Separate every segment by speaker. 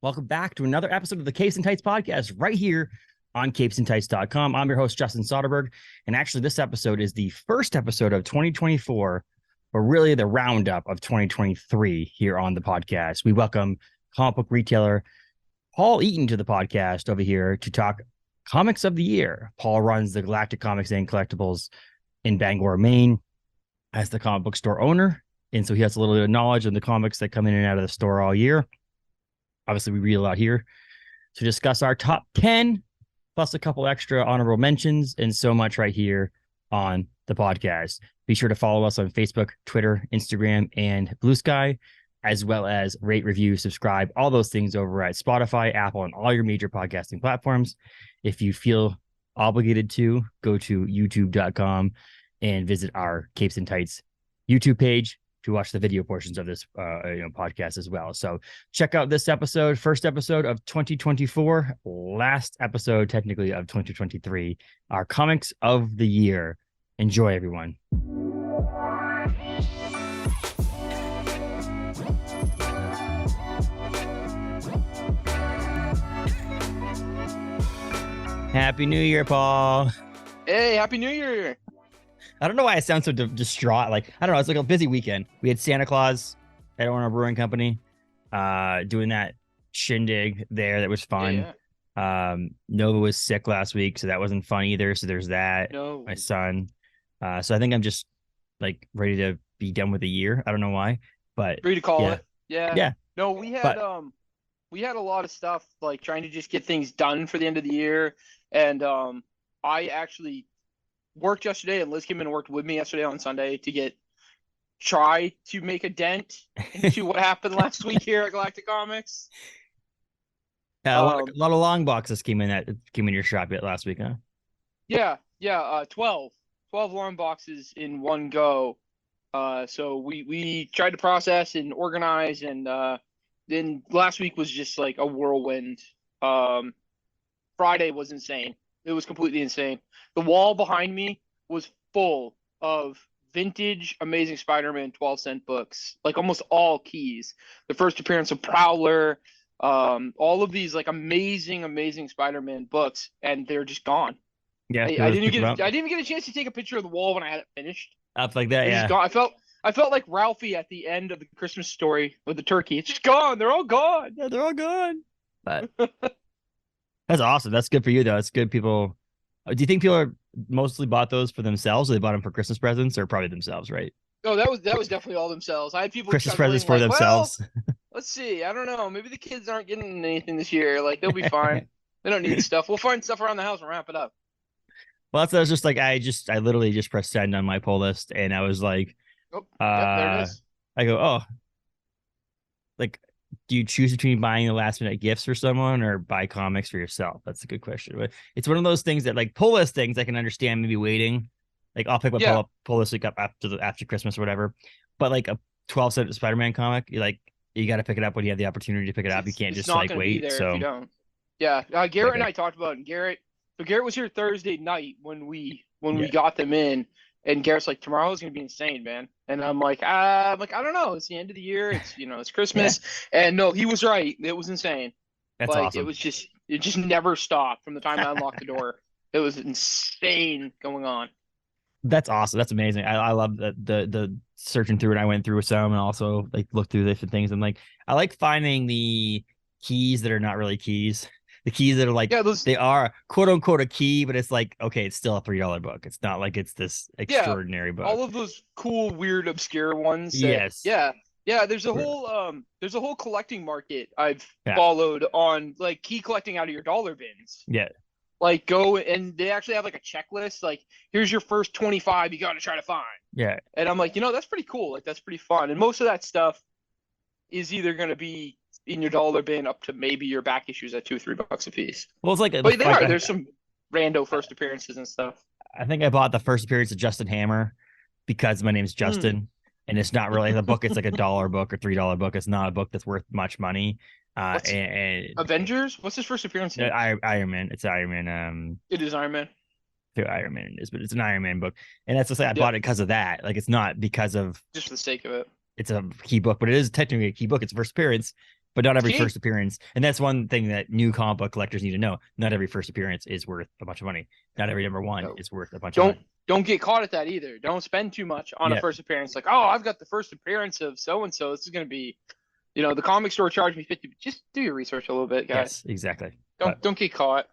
Speaker 1: Welcome back to another episode of the Capes and Tights podcast right here on capesandtights.com. I'm your host, Justin Soderberg. And actually, this episode is the first episode of 2024, but really the roundup of 2023 here on the podcast. We welcome comic book retailer Paul Eaton to the podcast over here to talk comics of the year. Paul runs the Galactic Comics and Collectibles in Bangor, Maine, as the comic book store owner. And so he has a little bit of knowledge of the comics that come in and out of the store all year. Obviously, we read a lot here to discuss our top 10, plus a couple extra honorable mentions, and so much right here on the podcast. Be sure to follow us on Facebook, Twitter, Instagram, and Blue Sky, as well as rate, review, subscribe, all those things over at Spotify, Apple, and all your major podcasting platforms. If you feel obligated to, go to youtube.com and visit our Capes and Tights YouTube page to watch the video portions of this podcast as well. So check out this episode, first episode of 2024, last episode technically of 2023, our comics of the year. Enjoy, everyone. Happy New Year, Paul.
Speaker 2: Hey, Happy New Year.
Speaker 1: I don't know why I sound so distraught. Like, I don't know. It's like a busy weekend. We had Santa Claus at our brewing company doing that shindig there. That was fun. Yeah. Nova was sick last week, so that wasn't fun either. So there's that. No. My son. So I think I'm just like ready to be done with the year. I don't know why, but
Speaker 2: ready to call it. Yeah.
Speaker 1: Yeah.
Speaker 2: No, we had a lot of stuff like trying to just get things done for the end of the year. And I actually worked yesterday, and Liz came in and worked with me yesterday on Sunday to try to make a dent into what happened last week here at Galactic Comics.
Speaker 1: A lot of long boxes came in your shop last week, huh?
Speaker 2: Yeah, 12 long boxes in one go. So we tried to process and organize, and then last week was just like a whirlwind. Friday was insane. It was completely insane. The wall behind me was full of vintage Amazing Spider-Man 12-cent books, like almost all keys. The first appearance of Prowler, all of these like amazing Spider-Man books, and they're just gone.
Speaker 1: Yeah,
Speaker 2: I didn't even get a chance to take a picture of the wall when I had it finished.
Speaker 1: Up like that, yeah.
Speaker 2: I felt like Ralphie at the end of the Christmas Story with the turkey. It's just gone. They're all gone.
Speaker 1: Yeah, they're all gone. But that's awesome. That's good for you, though. It's good. People, do you think people are mostly bought those for themselves, or they bought them for Christmas presents, or probably themselves, right?
Speaker 2: No, that was definitely all themselves. I had people
Speaker 1: Christmas presents for themselves.
Speaker 2: Well, let's see. I don't know. Maybe the kids aren't getting anything this year. Like, they'll be fine. They don't need stuff. We'll find stuff around the house and wrap it up.
Speaker 1: Well, I was just like, I literally just pressed send on my pull list, and I was like,
Speaker 2: there it is.
Speaker 1: I go, oh, like, do you choose between buying the last minute gifts for someone or buy comics for yourself? That's a good question. But it's one of those things that, like, pull list things I can understand maybe waiting. Like, I'll pick my pull list up after Christmas or whatever. But like a 12-cent Spider-Man comic, you got to pick it up when you have the opportunity to pick it up. You can't just like wait. So
Speaker 2: if you don't. Yeah, Garrett and I talked about it. And Garrett was here Thursday night when we got them in. And Garrett's like, tomorrow's gonna be insane, man. And I'm like, I don't know. It's the end of the year. It's it's Christmas. Yeah. And no, he was right. It was insane.
Speaker 1: That's awesome.
Speaker 2: It just never stopped from the time I unlocked the door. It was insane going on.
Speaker 1: That's awesome. That's amazing. I love the searching through it. I went through some and also like looked through different things. And like I like finding the keys that are not really keys. The keys that are like, they are quote unquote a key, but it's like, okay, it's still a $3 book. It's not like it's this extraordinary book.
Speaker 2: All of those cool, weird, obscure ones.
Speaker 1: Yes.
Speaker 2: Yeah. There's a whole collecting market I've followed on like key collecting out of your dollar bins.
Speaker 1: Yeah.
Speaker 2: Like go and they actually have like a checklist. Like here's your first 25 you got to try to find.
Speaker 1: Yeah.
Speaker 2: And I'm like, that's pretty cool. Like that's pretty fun. And most of that stuff is either going to be in your dollar bin up to maybe your back issues at $2-3 a piece.
Speaker 1: Well, it's like,
Speaker 2: there's some rando first appearances and stuff.
Speaker 1: I think I bought the first appearance of Justin Hammer because my name's Justin, and it's not really the book. It's like a $1 book or $3 book. It's not a book that's worth much money. And
Speaker 2: Avengers. What's his first appearance?
Speaker 1: Iron Man. It's Iron Man.
Speaker 2: It is Iron Man.
Speaker 1: Iron Man is, but it's an Iron Man book, and that's to say I bought it because of that. Like it's not because of
Speaker 2: just for the sake of it.
Speaker 1: It's a key book, but it is technically a key book. It's first appearance. but not every
Speaker 2: cheap.
Speaker 1: first appearance. And that's one thing that new comic book collectors need to know. Not every first appearance is worth a bunch of money. Not every number one is worth a bunch of money.
Speaker 2: Don't get caught at that either. Don't spend too much on a first appearance. Like, oh, I've got the first appearance of so and so. This is going to be, the comic store charged me 50. Just do your research a little bit, guys.
Speaker 1: Yes, exactly.
Speaker 2: Don't get caught.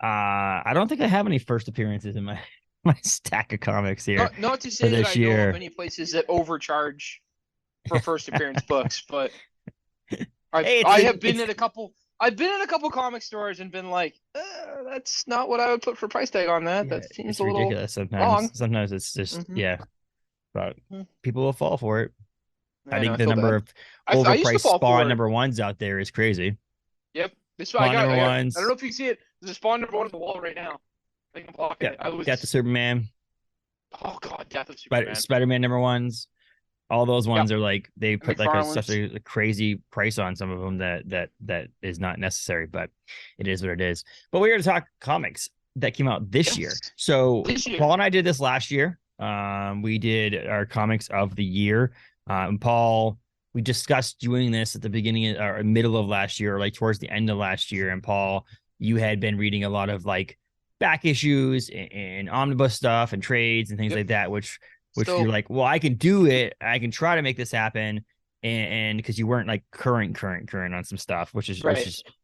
Speaker 1: I don't think I have any first appearances in my stack of comics here.
Speaker 2: Not to say that I
Speaker 1: year.
Speaker 2: know of any places that overcharge for first appearance books, but I have been in a couple. I've been in a couple comic stores and been like, that's not what I would put for price tag on that. That seems a little
Speaker 1: ridiculous sometimes.
Speaker 2: Wrong.
Speaker 1: Sometimes it's just but people will fall for it. I think the
Speaker 2: number
Speaker 1: of overpriced Spawn number ones out there is crazy.
Speaker 2: Yep, this is what
Speaker 1: Spawn number ones.
Speaker 2: I don't know if you can see it. There's a Spawn number one on the wall right now. I can block it.
Speaker 1: Got the Superman.
Speaker 2: Oh God, Death of Superman.
Speaker 1: Spider-Man number ones. All those ones are like they put like such a crazy price on some of them that is not necessary, but it is what it is. But we're here to talk comics that came out this year. So Paul and I did this last year. We did our comics of the year. Paul, we discussed doing this at the beginning or middle of last year, or like towards the end of last year. And Paul, you had been reading a lot of like back issues and omnibus stuff and trades and things like that, which you're like, well, I can do it. I can try to make this happen. And because you weren't like current on some stuff, which is,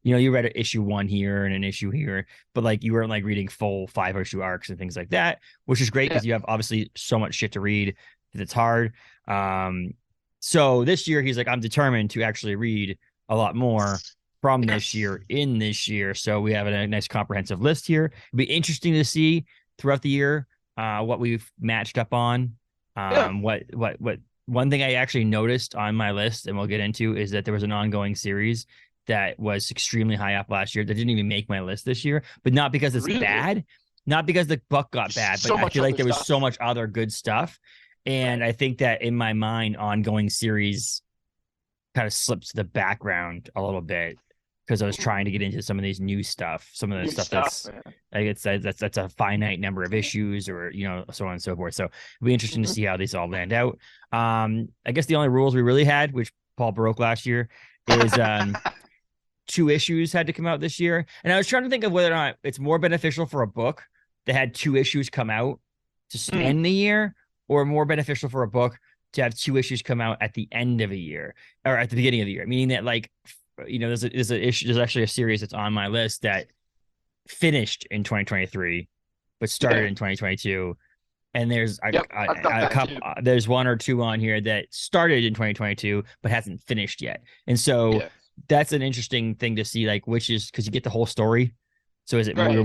Speaker 1: you read an issue 1 here and an issue here, but like you weren't like reading full 5-issue arcs and things like that, which is great because you have obviously so much shit to read that it's hard. So this year he's like, I'm determined to actually read a lot more from this year in this year. So we have a nice comprehensive list here. It'll be interesting to see throughout the year what we've matched up on. What one thing I actually noticed on my list, and we'll get into, is that there was an ongoing series that was extremely high up last year that didn't even make my list this year, but not because it's bad, not because the book got bad, but I feel like there was so much other good stuff. And I think that in my mind, ongoing series kind of slipped to the background a little bit because I was trying to get into some of these new stuff, some of the stuff that's like that's a finite number of issues, or so on and so forth. So it'll be interesting to see how these all land out. I guess the only rules we really had, which Paul broke last year, is 2 issues had to come out this year. And I was trying to think of whether or not it's more beneficial for a book that had 2 issues come out to end the year, or more beneficial for a book to have 2 issues come out at the end of a year or at the beginning of the year, meaning that like, there's an issue. There's actually a series that's on my list that finished in 2023, but started in 2022. And there's a couple. There's 1 or 2 on here that started in 2022 but hasn't finished yet. And so that's an interesting thing to see, like which is because you get the whole story. So is it are you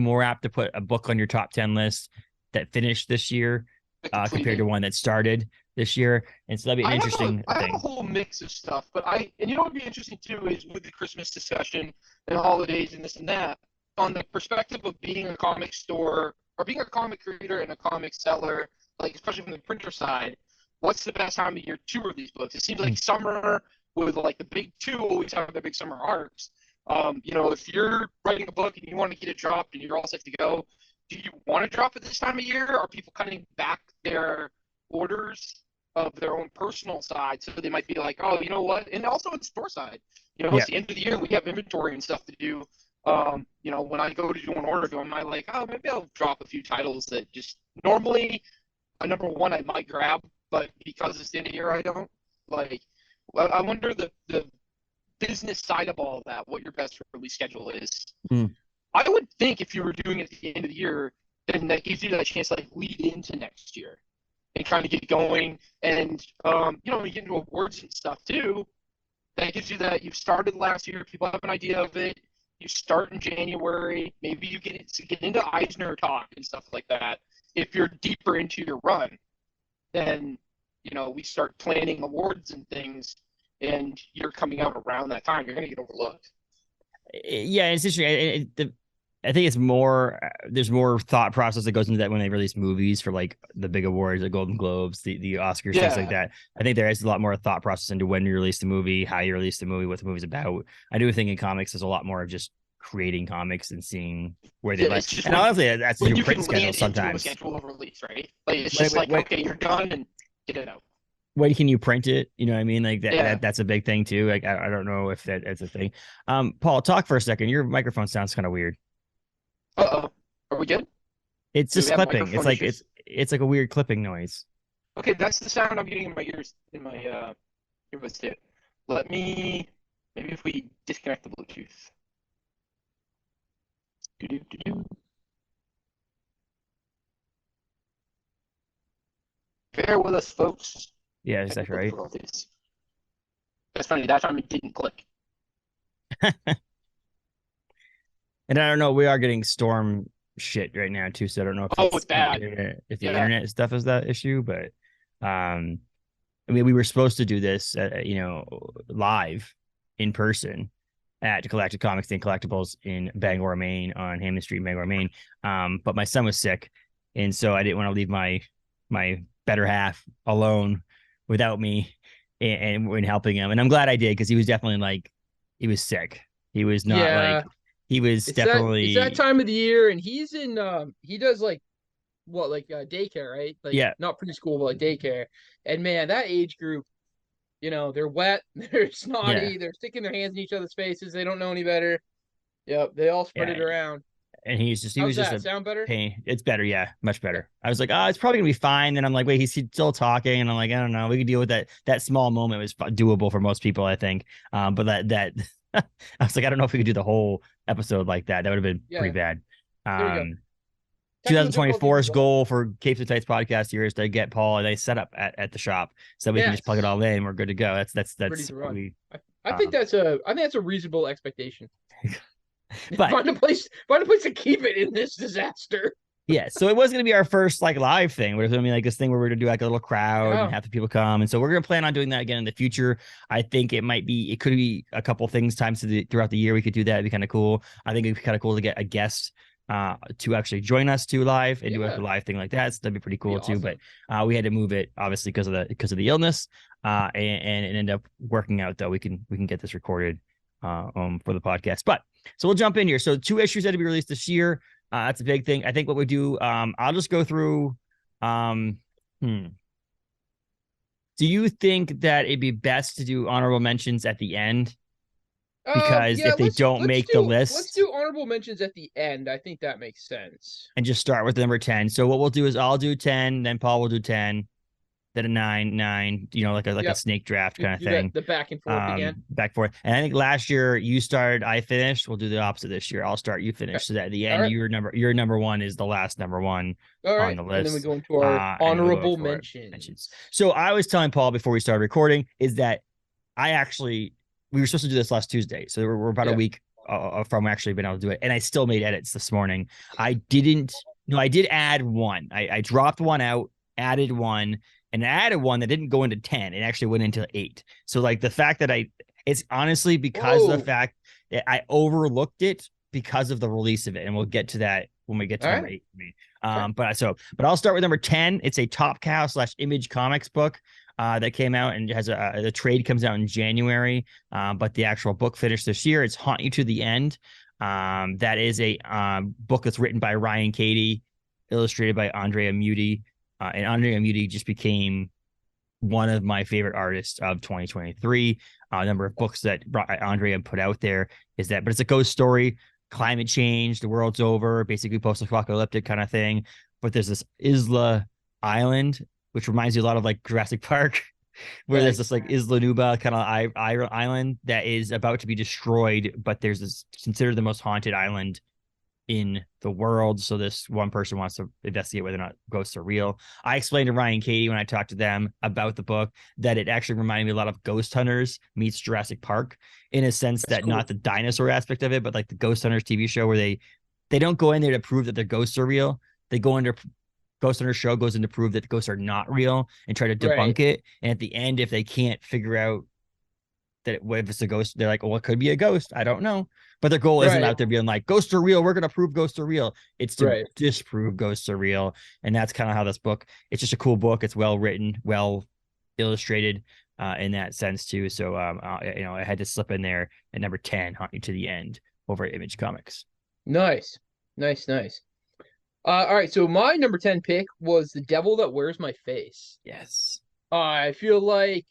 Speaker 1: more apt to put a book on your top 10 list that finished this year compared to one that started this year? And so that'd be an interesting thing.
Speaker 2: I have a whole mix of stuff, but what would be interesting too is with the Christmas discussion and holidays and this and that, on the perspective of being a comic store or being a comic creator and a comic seller, like especially from the printer side, what's the best time of year to release books? It seems like summer with like the big 2 always have their big summer arcs. If you're writing a book and you want to get it dropped and you're all set to go, do you want to drop it this time of year? Are people cutting back their orders of their own personal side, so they might be like, oh, you know what? And also it's store side. It's the end of the year, we have inventory and stuff to do. When I go to do an order, am I like, oh, maybe I'll drop a few titles that just normally a number 1 I might grab, but because it's the end of the year, I don't. Like, I wonder the business side of all of that, what your best release schedule is. I would think if you were doing it at the end of the year, then that gives you that chance to like lead into next year and trying to get going. And you get into awards and stuff too. That gives you that you've started last year, people have an idea of it. You start in January, maybe you get into Eisner talk and stuff like that. If you're deeper into your run, then we start planning awards and things, and you're coming out around that time, you're going to get overlooked.
Speaker 1: Yeah, it's interesting. I think it's more, there's more thought process that goes into that when they release movies for like the big awards, the Golden Globes, the Oscars, things like that. I think there is a lot more thought process into when you release the movie, how you release the movie, what the movie's about. I do think in comics, there's a lot more of just creating comics and seeing where they like. And honestly, that's your print schedule sometimes.
Speaker 2: Schedule of release, right? Like it's just okay, you're done and get it out.
Speaker 1: when can you print it? You know what I mean? Like
Speaker 2: Yeah.
Speaker 1: that's a big thing too. Like I don't know if that's a thing. Paul, talk for a second. Your microphone sounds kind of weird.
Speaker 2: Uh-oh. Are we good?
Speaker 1: It's
Speaker 2: Do we
Speaker 1: just
Speaker 2: have
Speaker 1: clipping. It's
Speaker 2: microphone
Speaker 1: like
Speaker 2: issues?
Speaker 1: it's like a weird clipping noise.
Speaker 2: Okay, that's the sound I'm getting in my ears, in my earbuds too. Let me, maybe if we disconnect the Bluetooth. Do-do-do-do. Bear with us, folks.
Speaker 1: Yeah, is that
Speaker 2: Technical
Speaker 1: right?
Speaker 2: difficulties. That's funny. That time it didn't click.
Speaker 1: And I don't know, we are getting storm shit right now too, so I don't know if
Speaker 2: Oh,
Speaker 1: it's
Speaker 2: it's bad.
Speaker 1: if the
Speaker 2: Yeah.
Speaker 1: internet stuff is that issue, but I mean, we were supposed to do this, live in person at Galactic Comics and Collectibles in Bangor, Maine, on Hammond Street, Bangor, Maine. But my son was sick, and so I didn't want to leave my better half alone without me and when helping him. And I'm glad I did because he was definitely like he was sick. He was not
Speaker 3: Yeah,
Speaker 1: like he was
Speaker 3: it's that
Speaker 1: definitely
Speaker 3: time of the year, and he's in he does like daycare, right? Like
Speaker 1: yeah
Speaker 3: not preschool, but like daycare. And man, that age group, they're wet, they're
Speaker 1: yeah
Speaker 3: snotty, they're sticking their hands in each other's faces, they don't know any better. Yep, they all spread
Speaker 1: yeah.
Speaker 3: it around.
Speaker 1: And he
Speaker 3: How's
Speaker 1: was just
Speaker 3: that?
Speaker 1: a
Speaker 3: Sound better?
Speaker 1: pain. It's better, yeah, much
Speaker 3: Yeah.
Speaker 1: better. I was like, oh, it's probably gonna be fine. Then I'm like, wait, he's still talking, and I'm like, I don't know. We could deal with that. That small moment was doable for most people, I think. But that I was like, I don't know if we could do the whole episode like that. That would have been pretty
Speaker 3: Yeah.
Speaker 1: bad.
Speaker 3: There you go. Technical difficulties
Speaker 1: 2024's
Speaker 3: resolved.
Speaker 1: goal for Capes and Tights podcast here is to get Paul and they set up at the shop so we can just plug it
Speaker 3: Yes.
Speaker 1: all in. We're good to go. That's
Speaker 3: Ready to
Speaker 1: what
Speaker 3: run.
Speaker 1: we.
Speaker 3: I think that's a reasonable expectation.
Speaker 1: But
Speaker 3: Find a place to keep it in this disaster.
Speaker 1: yeah, so it was going to be our first like live thing. It was going to be like this thing where we're going to do like a little crowd and have the people come, and so we're going to plan on doing that again in the future. I think it could be a couple things throughout the year. We could do that. It'd be kind of cool. I think it'd be kind of cool to get a guest to actually join us to live and do like a live thing like that. So that'd be pretty cool too.
Speaker 3: Awesome.
Speaker 1: But we had to move it obviously because of the illness. And it ended up working out though. We can get this recorded for the podcast. But so we'll jump in here. So 2 issues that to be released this year. That's a big thing. I think what we do, I'll just go through. Do you think that it'd be best to do honorable mentions at the end? Because if they don't make the list,
Speaker 3: let's do honorable mentions at the end. I think that makes sense.
Speaker 1: And just start with number 10. So what we'll do is I'll do 10, then Paul will do 10, then a 9, like a snake draft kind of thing.
Speaker 3: The back and forth again.
Speaker 1: Back and forth. And I think last year you started, I finished. We'll do the opposite this year. I'll start, you finish. Okay. So that at the end, your number 1 is the last number 1 on the list.
Speaker 3: And then we go into our honorable mentions.
Speaker 1: So I was telling Paul before we started recording is that we were supposed to do this last Tuesday. So we're about a week from actually being able to do it. And I still made edits this morning. I did add one. I dropped one out, added one, and I added one that didn't go into 10. It actually went into 8. So like the fact that it's honestly because of the fact that I overlooked it because of the release of it. And we'll get to that when we get to number 8. But I'll start with number 10. It's a Top Cow / Image Comics book that came out and has the trade comes out in January. But the actual book finished this year. It's Haunt You to the End. That is a book that's written by Ryan Cady, illustrated by Andrea Muti. And Andrea Muti just became one of my favorite artists of 2023. A number of books that Andrea put out there but it's a ghost story, climate change, the world's over, basically post-apocalyptic kind of thing. But there's this Isla Island, which reminds you a lot of like Jurassic Park, where there's this like Isla Nuba kind of island that is about to be destroyed, but there's this considered the most haunted island in the world. So this one person wants to investigate whether or not ghosts are real. I explained to Ryan Cady when I talked to them about the book that it actually reminded me a lot of Ghost Hunters meets Jurassic Park in a sense that not the dinosaur aspect of it, but like the Ghost Hunters TV show where they don't go in there to prove that the ghosts are real. They go under Ghost Hunter show goes in to prove that the ghosts are not real and try to debunk it. And at the end, if they can't figure out that if it's a ghost, they're like, well, it could be a ghost. I don't know. But their goal isn't out there being like, ghosts are real. We're going to prove ghosts are real. It's to disprove ghosts are real. And that's kind of how this book, it's just a cool book. It's well written, well illustrated in that sense too. So, I had to slip in there at number 10, Haunt You to the End over at Image Comics.
Speaker 3: Nice. All right. So my number 10 pick was The Devil That Wears My Face.
Speaker 1: Yes.
Speaker 3: I feel like,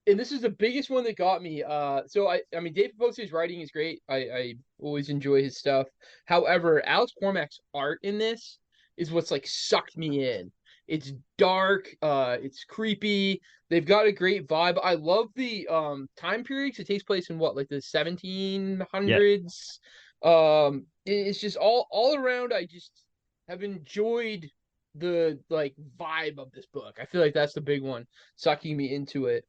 Speaker 3: and this is the biggest one that got me. So I mean, Dave Papose's writing is great. I always enjoy his stuff. However, Alex Cormac's art in this is what's like sucked me in. It's dark. It's creepy. They've got a great vibe. I love the time periods. It takes place in what, like the
Speaker 1: Yeah.
Speaker 3: 1700s. It's just all around. I just have enjoyed the like vibe of this book. I feel like that's the big one sucking me into it.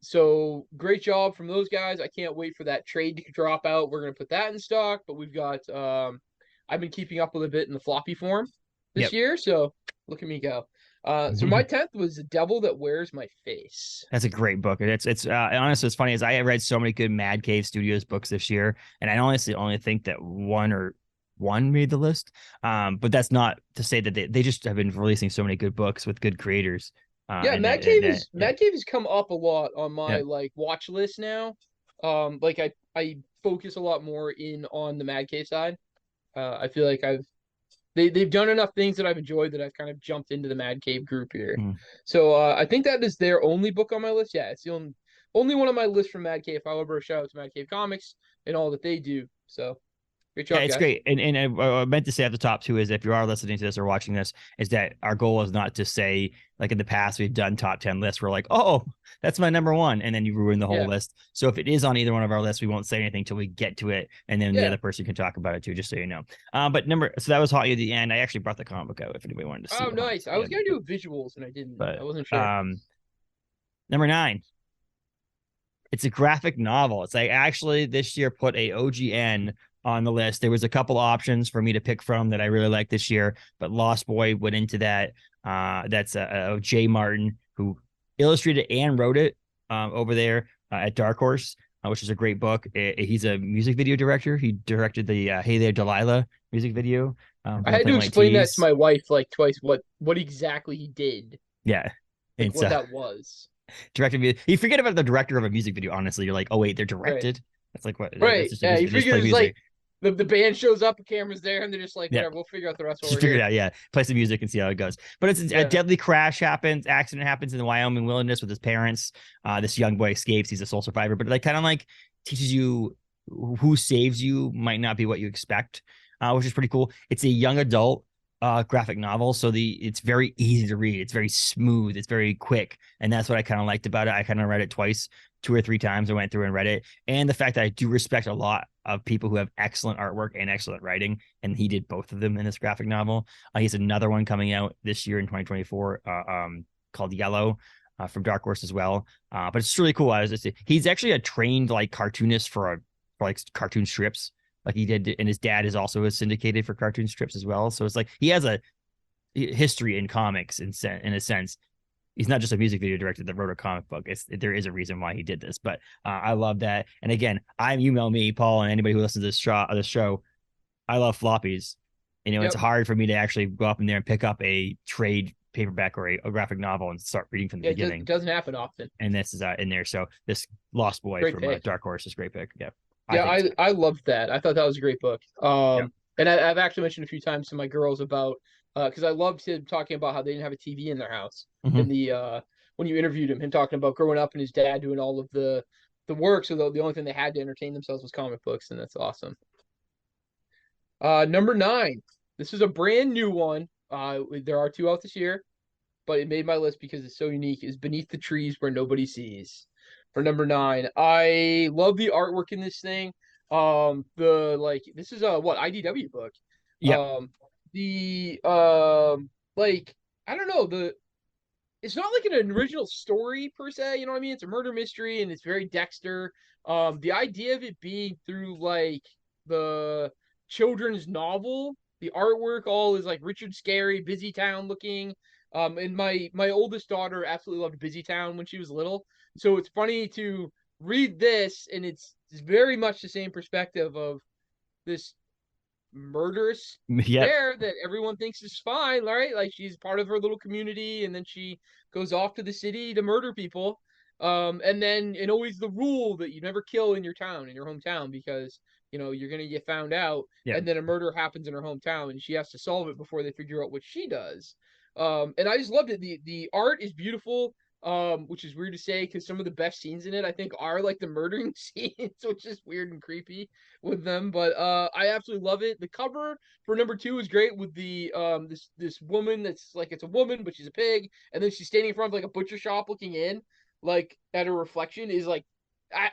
Speaker 3: So great job from those guys. I can't wait for that trade to drop out. We're gonna put that in stock, but we've got I've been keeping up with a bit in the floppy form this
Speaker 1: Yep.
Speaker 3: year, so look at me go. So my 10th was The Devil That Wears My Face.
Speaker 1: That's a great book. And it's honestly, it's funny, as I read so many good Mad Cave Studios books this year, and I honestly only think that one made the list. But that's not to say that they just have been releasing so many good books with good creators.
Speaker 3: Yeah,
Speaker 1: And
Speaker 3: Mad
Speaker 1: that,
Speaker 3: Cave
Speaker 1: that
Speaker 3: is
Speaker 1: yeah,
Speaker 3: Mad Cave has come up a lot on my
Speaker 1: yeah.
Speaker 3: like watch list now. Like I focus a lot more in on the Mad Cave side. I feel like they've done enough things that I've enjoyed that I've kind of jumped into the Mad Cave group here.
Speaker 1: Mm.
Speaker 3: So I think that is their only book on my list. Yeah, it's the only one on my list from Mad Cave. However, shout out to Mad Cave Comics and all that they do. So great
Speaker 1: Yeah,
Speaker 3: job,
Speaker 1: it's
Speaker 3: guys.
Speaker 1: great. And I meant to say at the top too is if you are listening to this or watching this, is that our goal is not to say like in the past we've done top 10 lists. We're like, oh, that's my number one, and then you ruin the whole
Speaker 3: Yeah,
Speaker 1: list. So if it is on either one of our lists, we won't say anything till we get to it, and then the
Speaker 3: yeah.
Speaker 1: other person can talk about it too, just so you know. But so that was hot at the end. I actually brought the comic book out if anybody wanted to see
Speaker 3: Oh,
Speaker 1: what
Speaker 3: nice.
Speaker 1: happens at
Speaker 3: I
Speaker 1: the
Speaker 3: was
Speaker 1: end.
Speaker 3: gonna do visuals and I didn't. I
Speaker 1: But
Speaker 3: wasn't sure.
Speaker 1: number 9. It's a graphic novel. It's like actually this year put a OGN on the list. There was a couple options for me to pick from that I really liked this year, but Lost Boy went into that. That's Jay Martin, who illustrated and wrote it over there at Dark Horse, which is a great book. He's a music video director. He directed the Hey There Delilah music video
Speaker 3: I
Speaker 1: from the
Speaker 3: had to
Speaker 1: Plain White
Speaker 3: explain that to
Speaker 1: Tees.
Speaker 3: my wife like twice what exactly he did,
Speaker 1: Yeah.
Speaker 3: like
Speaker 1: It's
Speaker 3: what that was.
Speaker 1: directed. You forget about the director of a music video, honestly. You're like, oh, wait, they're
Speaker 3: Right.
Speaker 1: directed. That's like what? That's
Speaker 3: Right.
Speaker 1: just,
Speaker 3: Yeah, you
Speaker 1: they just
Speaker 3: figure
Speaker 1: play
Speaker 3: it's like
Speaker 1: music.
Speaker 3: the band shows up, the camera's there, and they're just like,
Speaker 1: Yeah.
Speaker 3: whatever, we'll figure out the rest while
Speaker 1: Just
Speaker 3: we're
Speaker 1: figure it
Speaker 3: here.
Speaker 1: out. Yeah. Play some music and see how it goes. But it's a
Speaker 3: Yeah.
Speaker 1: deadly crash happens. Accident happens in the Wyoming wilderness with his parents. This young boy escapes. He's a sole survivor, but like kind of like teaches you who saves you might not be what you expect, which is pretty cool. It's a young adult graphic novel, so it's very easy to read. It's very smooth. It's very quick, and that's what I kind of liked about it. I kind of read it twice, 2 or 3 times. I went through and read it, and the fact that I do respect a lot of people who have excellent artwork and excellent writing, and he did both of them in this graphic novel. He has another one coming out this year in 2024 called Yellow. From Dark Horse as well, but it's really cool. He's actually a trained like cartoonist for like cartoon strips, like he did, and his dad is also syndicated for cartoon strips as well. So it's like he has a history in comics in a sense. He's not just a music video director that wrote a comic book. There is a reason why he did this, but I love that. And again, email me, Paul, and anybody who listens to this show. I love floppies. It's
Speaker 3: Yep.
Speaker 1: hard for me to actually go up in there and pick up a trade paperback or a graphic novel and start reading from the beginning.
Speaker 3: It doesn't happen often.
Speaker 1: And this is in there. So this Lost Boy
Speaker 3: Great
Speaker 1: from
Speaker 3: pick.
Speaker 1: Dark Horse is a great pick. Yeah.
Speaker 3: I loved that. I thought that was a great book.
Speaker 1: Yeah.
Speaker 3: And I've actually mentioned a few times to my girls about because I loved him talking about how they didn't have a TV in their house.
Speaker 1: Mm-hmm.
Speaker 3: And when you interviewed him talking about growing up and his dad doing all of the work, so the only thing they had to entertain themselves was comic books, and that's awesome. Number 9. This is a brand new one. There are 2 out this year, but it made my list because it's so unique. Is Beneath the Trees Where Nobody Sees. For number 9, I love the artwork in this thing. This is a IDW book.
Speaker 1: Yeah.
Speaker 3: Like I don't know, it's not like an original story per se, you know what I mean? It's a murder mystery and it's very Dexter. The idea of it being through like the children's novel, the artwork all is like Richard Scarry, Busy Town looking. And my oldest daughter absolutely loved Busy Town when she was little. So it's funny to read this, and it's very much the same perspective of this murderous
Speaker 1: Yep.
Speaker 3: bear that everyone thinks is fine, right? Like she's part of her little community, and then she goes off to the city to murder people. And always the rule that you never kill in your town, in your hometown, because you're gonna get found out.
Speaker 1: Yeah.
Speaker 3: And then a murder happens in her hometown, and she has to solve it before they figure out what she does. And I just loved it. The art is beautiful. which is weird to say because some of the best scenes in it I think are like the murdering scenes, which is weird and creepy with them. But I absolutely love it. The cover for number 2 is great with the this woman that's like, it's a woman but she's a pig, and then she's standing in front of like a butcher shop looking in like at her reflection is like,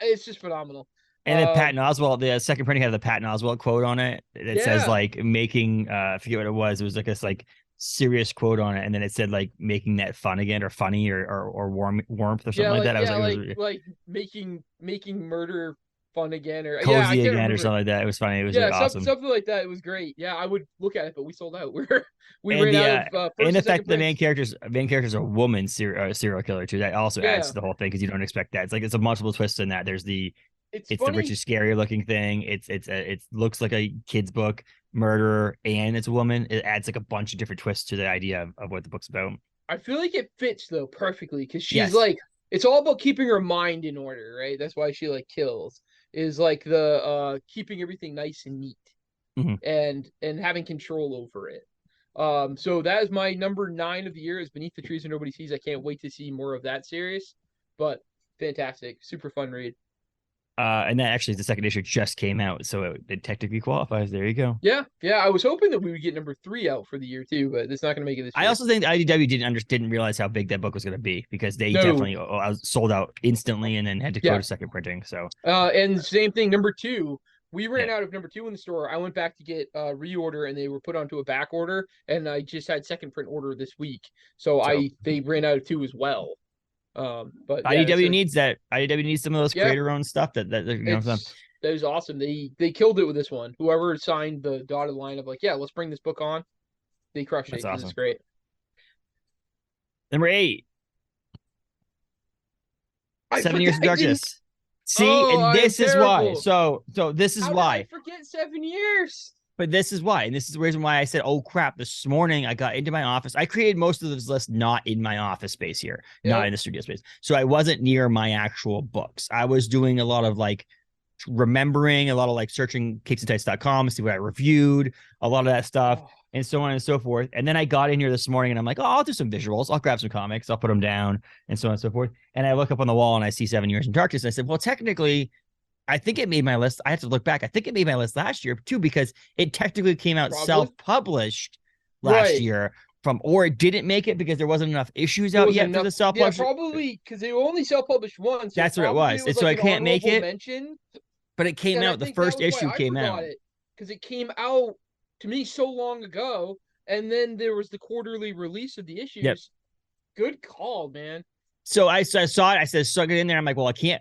Speaker 3: it's just phenomenal.
Speaker 1: And then Patton Oswalt, the second printing had the Patton Oswalt quote on it. It says like making, I forget what it was. It was like this like serious quote on it, and then it said like making that fun again, or funny, or warmth or something like that. I was
Speaker 3: like making murder fun again, or
Speaker 1: cozy
Speaker 3: I can't
Speaker 1: again,
Speaker 3: remember.
Speaker 1: or something like that. It was funny. It was really awesome.
Speaker 3: Something like that. It was great. Yeah, I would look at it, but we sold out. We
Speaker 1: and
Speaker 3: ran out of first
Speaker 1: and the fact that the
Speaker 3: prints.
Speaker 1: main character's a woman serial killer too. That also adds to the whole thing because you don't expect that. It's like it's a multiple twist in that. There's it's the richest, scary looking thing. It looks like a kid's book, murderer, and it's a woman. It adds like a bunch of different twists to the idea of what the book's about.
Speaker 3: I feel like it fits though perfectly because she's like, it's all about keeping her mind in order, right? That's why she like kills, is like the keeping everything nice and neat, and having control over it. So that is my number 9 of the year, is Beneath the Trees Where Nobody Sees. I can't wait to see more of that series, but fantastic, super fun read.
Speaker 1: And that actually, the second issue just came out, so it technically qualifies. There you go.
Speaker 3: Yeah. I was hoping that we would get number 3 out for the year too, but it's not going to make it this year.
Speaker 1: I also think IDW didn't realize how big that book was going to be, because they definitely sold out instantly and then had to go to second printing. So
Speaker 3: and same thing, number 2. We ran out of number 2 in the store. I went back to get reorder, and they were put onto a back order, and I just had second print order this week. So they ran out of 2 as well. But
Speaker 1: IDW needs that. IDW needs some of those creator-owned stuff that
Speaker 3: that is awesome. They killed it with this one. Whoever signed the dotted line of like, let's bring this book on, they crushed it. Awesome. It's great.
Speaker 1: Number 8, 7 Years of Darkness. See, and this is why. So this is why.
Speaker 3: I forget 7 years.
Speaker 1: But this is why, and this is the reason why I said, oh crap, this morning I got into my office. I created most of this list not in my office space here, not in the studio space. So I wasn't near my actual books. I was doing a lot of like remembering, a lot of like searching capesandtights.com to see what I reviewed, a lot of that stuff, and so on and so forth. And then I got in here this morning and I'm like, oh, I'll do some visuals. I'll grab some comics. I'll put them down, and so on and so forth. And I look up on the wall and I see 7 Years in Darkness. And I said, well, technically, I think it made my list. I have to look back. I think it made my list last year too, because it technically came out self-published last year or it didn't make it because there wasn't enough issues out yet for the self-published.
Speaker 3: Yeah, probably because they only self-published once.
Speaker 1: So that's what it was. So I can't make it. But it came out. The first issue came out.
Speaker 3: Because it came out to me so long ago, and then there was the quarterly release of the issues. Yep. Good call, man.
Speaker 1: So I saw it. I said, stuck it in there. I'm like, well, I can't.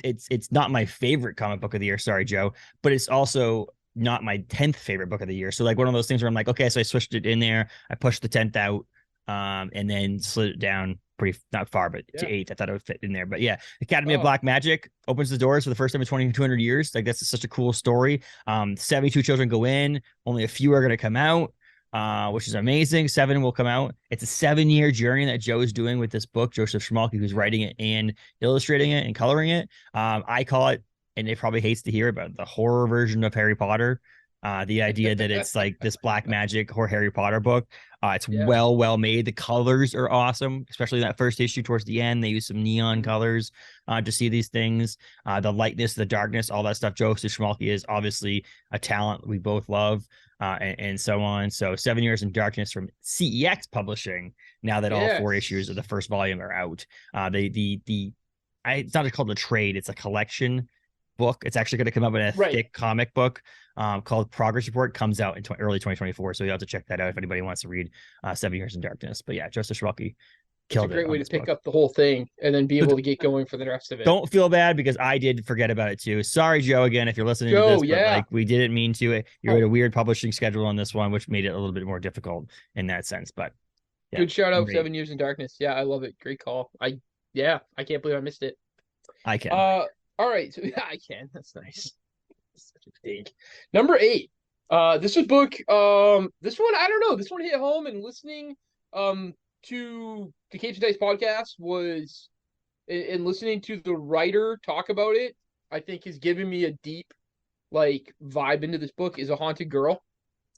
Speaker 1: It's not my favorite comic book of the year. Sorry, Joe, but it's also not my 10th favorite book of the year. So like one of those things where I'm like, okay, so I switched it in there. I pushed the 10th out, and then slid it down pretty not far, but to 8th. I thought it would fit in there. But yeah, Academy of Black Magic opens the doors for the first time in 200 years. Like that's such a cool story. 72 children go in. Only a few are going to come out. Which is amazing. 7 will come out. It's a 7-year journey that Joe is doing with this book. Joseph Schmalke, who's writing it and illustrating it and coloring it. I call it, and it probably hates to hear it, but the horror version of Harry Potter. The idea that it's like this black magic or Harry Potter book. It's well made. The colors are awesome, especially that first issue towards the end. They use some neon colors to see these things. The lightness, the darkness, all that stuff. Joseph Schmalke is obviously a talent we both love. And so on. So 7 Years in Darkness from CEX Publishing. Now that all 4 issues of the first volume are out, it's not called a trade; it's a collection book. It's actually going to come up in a thick comic book called Progress Report. Comes out in early 2024. So you have to check that out if anybody wants to read 7 Years in Darkness. But yeah, Joseph Schmalke.
Speaker 3: It's a great way to pick up the whole thing and then be able to get going for the rest of it.
Speaker 1: Don't feel bad because I did forget about it too. Sorry, Joe, again, if you're listening to this, but like we didn't mean to. You had a weird publishing schedule on this one, which made it a little bit more difficult in that sense. But
Speaker 3: good shout out, 7 Years in Darkness. Yeah, I love it. Great call. I can't believe I missed it.
Speaker 1: I can.
Speaker 3: All right, so I can. That's nice. Such a stink. Number 8. This was book. This one I don't know. This one hit home, and listening to the Capes and Tights podcast was, and listening to the writer talk about it, I think has given me a deep like vibe into this book. Is A Haunted Girl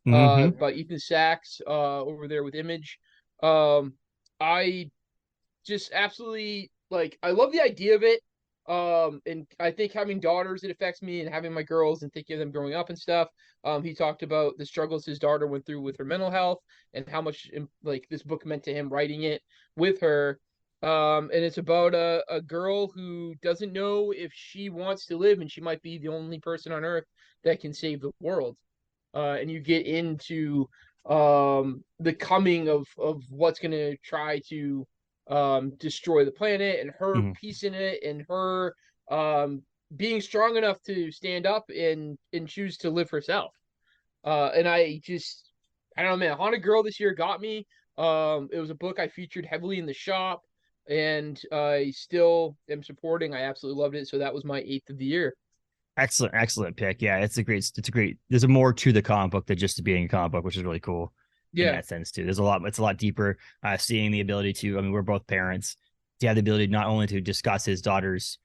Speaker 3: by Ethan Sachs over there with Image. I just absolutely like I love the idea of it. And I think having daughters, it affects me, and having my girls and thinking of them growing up and stuff. He talked about the struggles his daughter went through with her mental health and how much like this book meant to him writing it with her. And it's about a girl who doesn't know if she wants to live, and she might be the only person on earth that can save the world. And you get into the coming of what's going to try to destroy the planet, and her piece in it, and her being strong enough to stand up and choose to live herself. And I don't know, man. Haunted Girl this year got me. It was a book I featured heavily in the shop, and I still am supporting. I absolutely loved it. So that was my 8th of the year.
Speaker 1: Excellent pick. Yeah, it's a great. There's a more to the comic book than just being a comic book, which is really cool. In that sense too. There's a lot. It's a lot deeper. Seeing the ability to. I mean, we're both parents. To have the ability not only to discuss his daughter's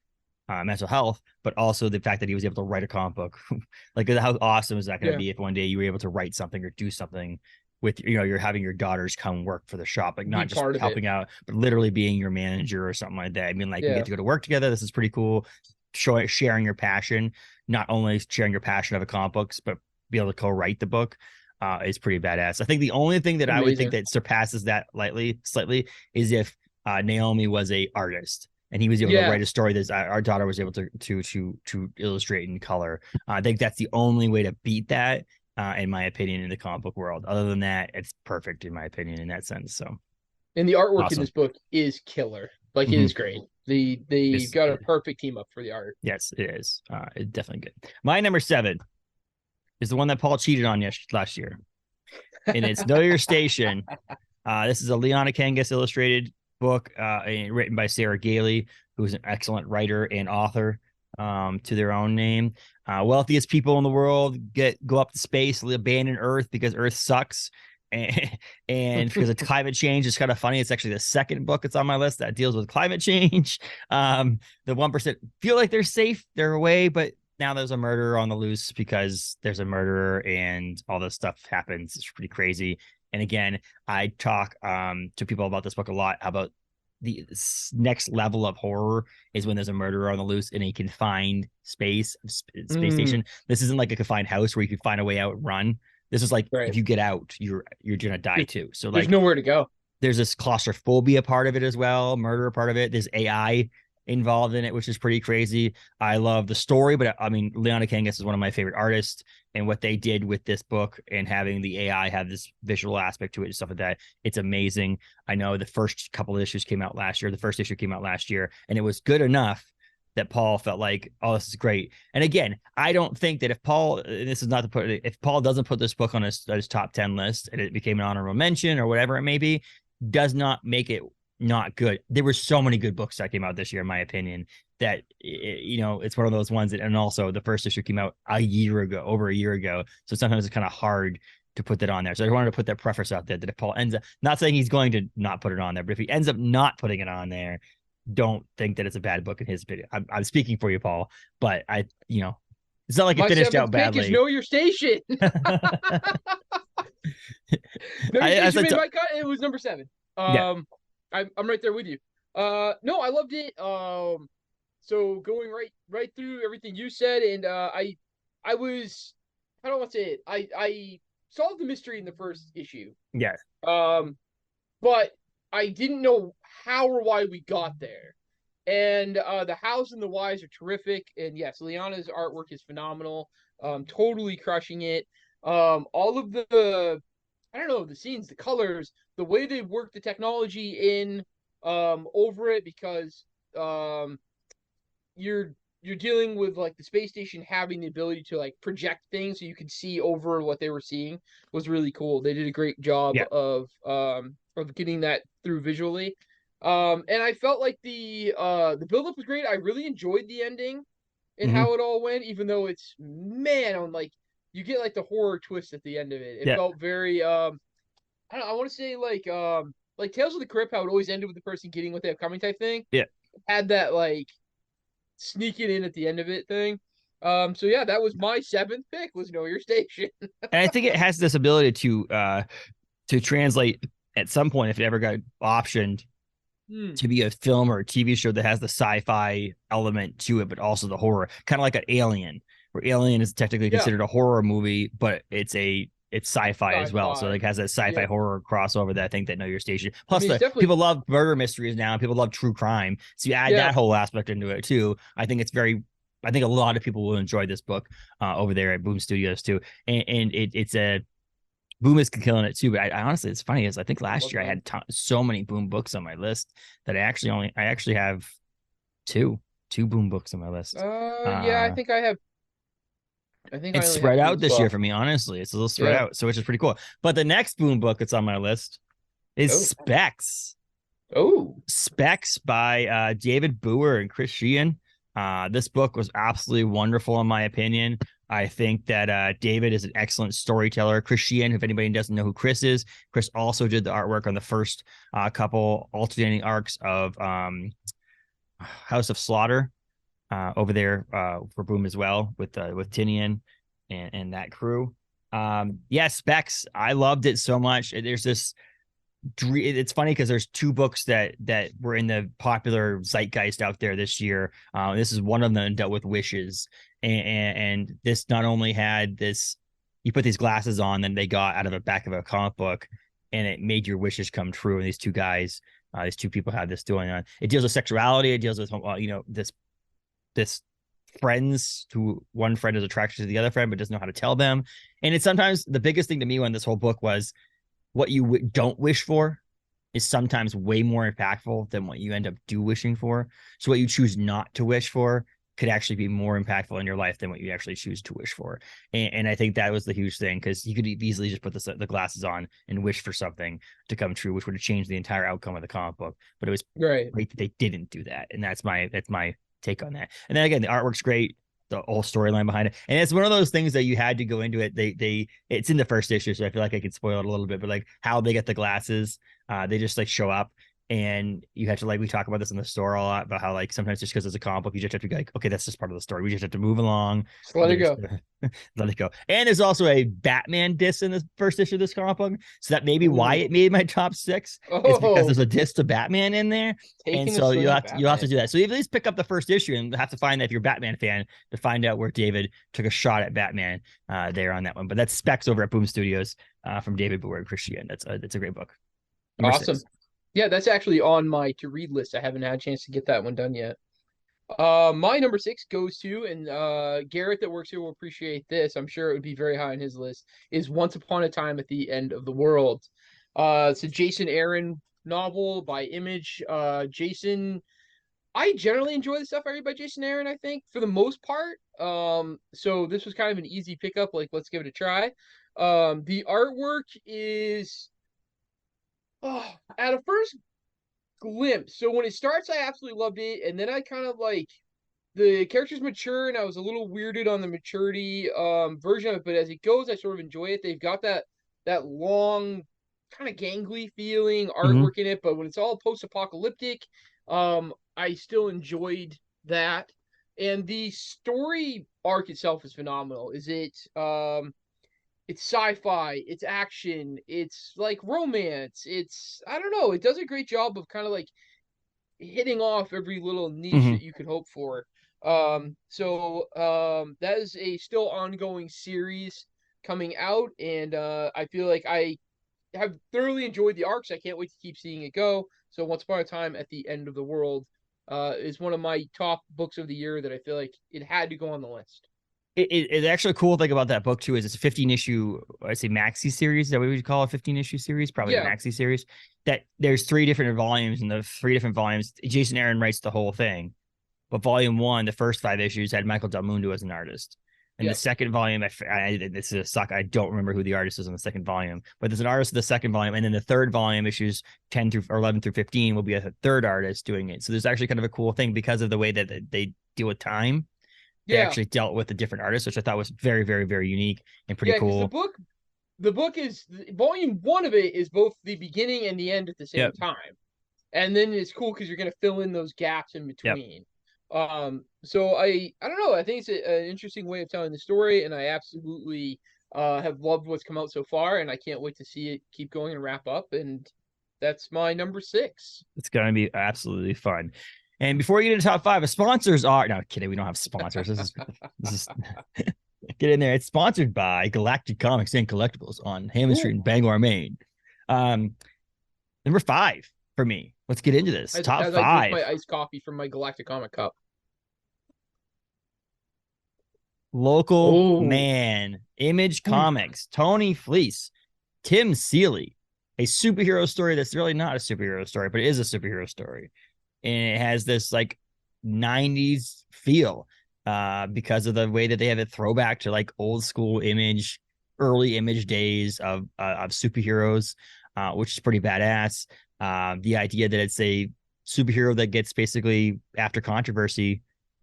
Speaker 1: mental health, but also the fact that he was able to write a comic book. Like, how awesome is that going to be if one day you were able to write something or do something with, you're having your daughters come work for the shop, like not just helping out, but literally being your manager or something like that. I mean, like, we get to go to work together. This is pretty cool. Sharing your passion, not only sharing your passion of a comic books, but be able to co-write the book is pretty badass. I think the only thing that I would think that surpasses that slightly is if Naomi was a artist and he was able to write a story that our daughter was able to illustrate in color. I think that's the only way to beat that, in my opinion, in the comic book world. Other than that, it's perfect in my opinion in that sense. So,
Speaker 3: and the artwork in this book is killer. Like, it is great. They got a perfect team up for the art.
Speaker 1: Yes, it is. It's definitely good. My number 7 is the one that Paul cheated on last year, and it's Know Your Station. This is a Liana Kangas illustrated book, written by Sarah Gailey, who's an excellent writer and author, to their own name. Wealthiest people in the world go up to space, abandon Earth because Earth sucks. And because of climate change. It's kind of funny. It's actually the second book that's on my list that deals with climate change. The 1% feel like they're safe, they're away, but now there's a murderer on the loose because there's a murderer and all this stuff happens. It's pretty crazy. And again, I talk to people about this book a lot, about the next level of horror is when there's a murderer on the loose in a confined space station. This isn't like a confined house where you can find a way out and run. This is like, if you get out, you're gonna die too. So
Speaker 3: there's
Speaker 1: like
Speaker 3: nowhere to go.
Speaker 1: There's this claustrophobia part of it as well, murder part of it. There's AI involved in it, which is pretty crazy. I love the story, but I mean, Liana Kangas is one of my favorite artists, and what they did with this book and having the AI have this visual aspect to it and stuff like that, it's amazing. I know the first couple of issues came out last year. The first issue came out last year, and it was good enough that Paul felt like, oh, this is great. And again, I don't think that if Paul, this is not to put it, if Paul doesn't put this book on his top 10 list and it became an honorable mention or whatever it may be, does not make it not good. There were so many good books that came out this year, in my opinion, that, it's one of those ones that, and also the first issue came out over a year ago. So sometimes it's kind of hard to put that on there. So I wanted to put that preface out there that if Paul ends up, not saying he's going to not put it on there, but if he ends up not putting it on there, don't think that it's a bad book in his opinion. I'm speaking for you, Paul, but it's not like it finished out badly.
Speaker 3: Is Know Your Station. Know Your Station made my cut. It was number 7. I'm right there with you. No, I loved it. So going right through everything you said, and I was, I don't want to say it. I solved the mystery in the first issue.
Speaker 1: Yeah.
Speaker 3: But I didn't know how or why we got there. And the hows and the whys are terrific. And yes, Liana's artwork is phenomenal. Totally crushing it. All of the, I don't know, the scenes, the colors, the way they work the technology in over it, because you're dealing with like the space station having the ability to like project things so you could see over what they were seeing was really cool. They did a great job of getting that through visually. And I felt like the buildup was great. I really enjoyed the ending and how it all went, even though it's, man, on like, you get like the horror twist at the end of it. It felt very I want to say like Tales of the Crypt, how it always ended with the person getting what they have coming type thing.
Speaker 1: Yeah.
Speaker 3: It had that like sneaking in at the end of it thing. So yeah, that was my 7th pick, was Know Your Station.
Speaker 1: And I think it has this ability to translate at some point, if it ever got optioned, to be a film or a TV show that has the sci-fi element to it, but also the horror, kind of like an Alien, where Alien is technically considered a horror movie, but it's sci-fi as well. So like has that sci-fi horror crossover that I think that Know Your Station. Plus, people love murder mysteries now. People love true crime. So you add that whole aspect into it too. I think a lot of people will enjoy this book over there at Boom Studios too. And it's a Boom is killing it too. But I honestly, it's funny, is I think last year I had so many Boom books on my list that I actually have two Boom books on my list.
Speaker 3: I think I have. I think
Speaker 1: it's spread out this year for me. Honestly, it's a little spread out, so which is pretty cool. But the next Boom book that's on my list is Specs. Specs by David Booher and Chris Sheehan. This book was absolutely wonderful in my opinion. I think that David is an excellent storyteller. Chris Sheehan, if anybody doesn't know who Chris is, Chris also did the artwork on the first couple alternating arcs of House of Slaughter over there for Boom as well with Tinian and that crew. Specs. I loved it so much. There's this. It's funny because there's two books that were in the popular zeitgeist out there this year. This is one of them, dealt with wishes, and this not only had this, you put these glasses on, then they got out of the back of a comic book, and it made your wishes come true. And these two guys, these two people had this going on. It deals with sexuality. It deals with this friends who one friend is attracted to the other friend but doesn't know how to tell them. And it's sometimes the biggest thing to me when this whole book was, what you don't wish for is sometimes way more impactful than what you end up wishing for. So what you choose not to wish for could actually be more impactful in your life than what you actually choose to wish for. And I think that was the huge thing, because you could easily just put the glasses on and wish for something to come true, which would have changed the entire outcome of the comic book. But it was great that they didn't do that. And that's my take on that. And then again, the artwork's great, the whole storyline behind it, and it's one of those things that you had to go into it. It's in the first issue, so I feel like I could spoil it a little bit, but like how they get the glasses, they just like show up, and you have to, like, we talk about this in the store a lot about how, like, sometimes just because it's a comic book, you just have to be like, okay, that's just part of the story, we just have to move along,
Speaker 3: just let it go.
Speaker 1: Let it go. And there's also a Batman disc in the first issue of this comic book, so that may be why it made my top 6. It's because there's a disc to Batman in there. And so you'll have to do that. So you at least pick up the first issue and have to find that, if you're a Batman fan, to find out where David took a shot at Batman there on that one. But that's Specs over at Boom Studios from David Booher and Chris Sheehan. That's a great book.
Speaker 3: Awesome. 6. Yeah, that's actually on my to-read list. I haven't had a chance to get that one done yet. My number 6 goes to, and Garrett that works here will appreciate this, I'm sure it would be very high on his list, is Once Upon a Time at the End of the World. It's a Jason Aaron novel by Image. Jason, I generally enjoy the stuff I read by Jason Aaron, I think, for the most part. So this was kind of an easy pickup, like, let's give it a try. The artwork is... at a first glimpse, so when it starts, I absolutely loved it, and then I kind of, like, the characters mature, and I was a little weirded on the maturity version of it, but as it goes, I sort of enjoy it. They've got that long, kind of gangly feeling artwork in it, but when it's all post-apocalyptic, I still enjoyed that. And the story arc itself is phenomenal. It's sci-fi, it's action, it's like romance, I don't know, it does a great job of kind of like hitting off every little niche that you could hope for. That is a still ongoing series coming out, and I feel like I have thoroughly enjoyed the arcs. I can't wait to keep seeing it go. So Once Upon a Time at the End of the World is one of my top books of the year that I feel like it had to go on the list.
Speaker 1: It's actually a cool thing about that book too, is it's a 15 issue, I say maxi series. Is that what we would call a 15 issue series? Probably a maxi series. That there's 3 different volumes, and the 3 different volumes, Jason Aaron writes the whole thing. But volume 1, the first 5 issues, had Michael Del Mundo as an artist. And the second volume, this is a suck. I don't remember who the artist is in the second volume, but there's an artist in the second volume, and then the third volume, issues 10 through 11 through 15, will be a third artist doing it. So there's actually kind of a cool thing because of the way that they deal with time. They actually dealt with a different artist, which I thought was very, very, very unique and pretty cool.
Speaker 3: The book is, volume 1 of it is both the beginning and the end at the same time. And then it's cool because you're going to fill in those gaps in between. So I don't know. I think it's an interesting way of telling the story, and I absolutely have loved what's come out so far, and I can't wait to see it keep going and wrap up. And that's my number 6.
Speaker 1: It's going to be absolutely fun. And before we get into top 5, the sponsors are no kidding. We don't have sponsors. This is get in there. It's sponsored by Galactic Comics and Collectibles on Hammond Street in Bangor, Maine. Number 5 for me. Let's get into this. Top 5.
Speaker 3: I drink my iced coffee from my Galactic Comic cup.
Speaker 1: Local Man, Image Comics, Tony Fleece, Tim Seeley, a superhero story that's really not a superhero story, but it is a superhero story. And it has this like 90s feel because of the way that they have a throwback to like old school Image, early Image days of superheroes, which is pretty badass. The idea that it's a superhero that gets basically, after controversy,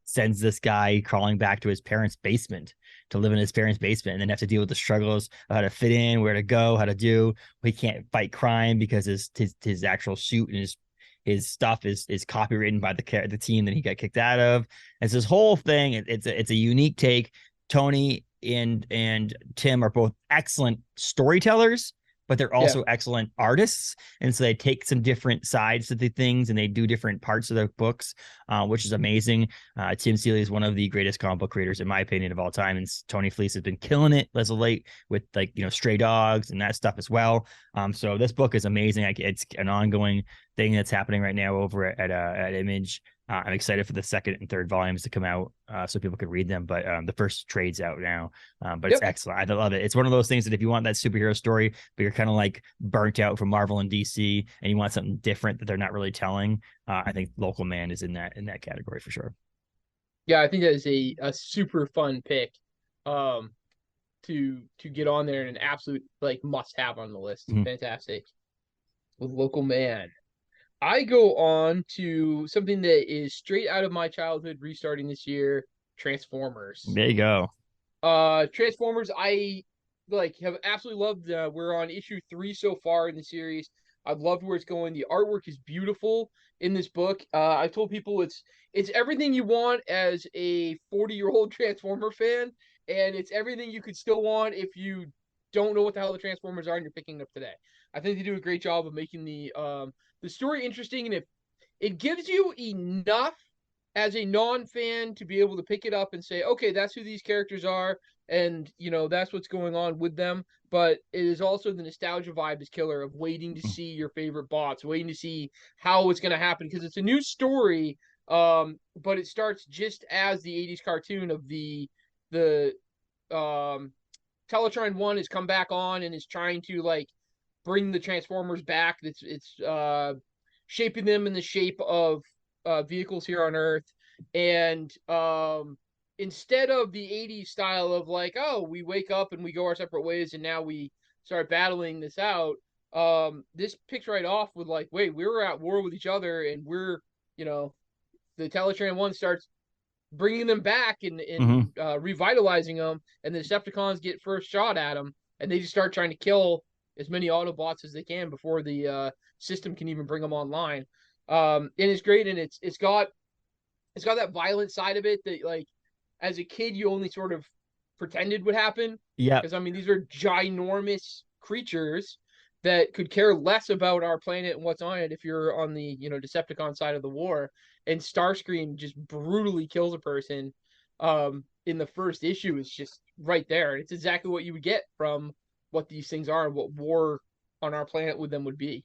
Speaker 1: sends this guy crawling back to his parents' basement to live in his parents' basement, and then have to deal with the struggles of how to fit in, where to go, how to do. He can't fight crime because his actual suit and his stuff is copywritten by the team that he got kicked out of. It's this whole thing. It's a unique take. Tony and Tim are both excellent storytellers, but they're also excellent artists. And so they take some different sides to the things and they do different parts of the books, which is amazing. Tim Seeley is one of the greatest comic book creators, in my opinion, of all time. And Tony Fleece has been killing it as of late with Stray Dogs and that stuff as well. So this book is amazing. It's an ongoing thing that's happening right now over at Image. I'm excited for the second and third volumes to come out so people can read them. But the first trade's out now. But it's excellent. I love it. It's one of those things that if you want that superhero story, but you're kind of like burnt out from Marvel and DC and you want something different that they're not really telling, I think Local Man is in that category for sure.
Speaker 3: Yeah, I think that is a super fun pick to get on there, and an absolute like must have on the list. Mm-hmm. Fantastic. With Local Man. I go on to something that is straight out of my childhood, restarting this year, Transformers.
Speaker 1: There you go.
Speaker 3: Transformers, I have absolutely loved. We're on issue 3 so far in the series. I've loved where it's going. The artwork is beautiful in this book. I've told people it's everything you want as a 40-year-old Transformer fan, and it's everything you could still want if you don't know what the hell the Transformers are and you're picking it up today. I think they do a great job of making the story interesting, and it gives you enough as a non-fan to be able to pick it up and say, okay, that's who these characters are, and that's what's going on with them. But it is also the nostalgia vibe is killer of waiting to see your favorite bots, waiting to see how it's going to happen, because it's a new story, but it starts just as the 80s cartoon of the Teletron 1 has come back on and is trying to bring the Transformers back. It's shaping them in the shape of vehicles here on Earth. And instead of the 80s style of we wake up and we go our separate ways and now we start battling this out, this picks right off with wait, we were at war with each other, and we're, the Teletran 1 starts bringing them back and revitalizing them, and the Decepticons get first shot at them, and they just start trying to kill as many Autobots as they can before the system can even bring them online. And it's great, and it's got that violent side of it that as a kid you only sort of pretended would happen. Yeah. Because these are ginormous creatures that could care less about our planet and what's on it if you're on the Decepticon side of the war. And Starscream just brutally kills a person in the first issue. It's just right there. It's exactly what you would get from what these things are and what war on our planet with them would be.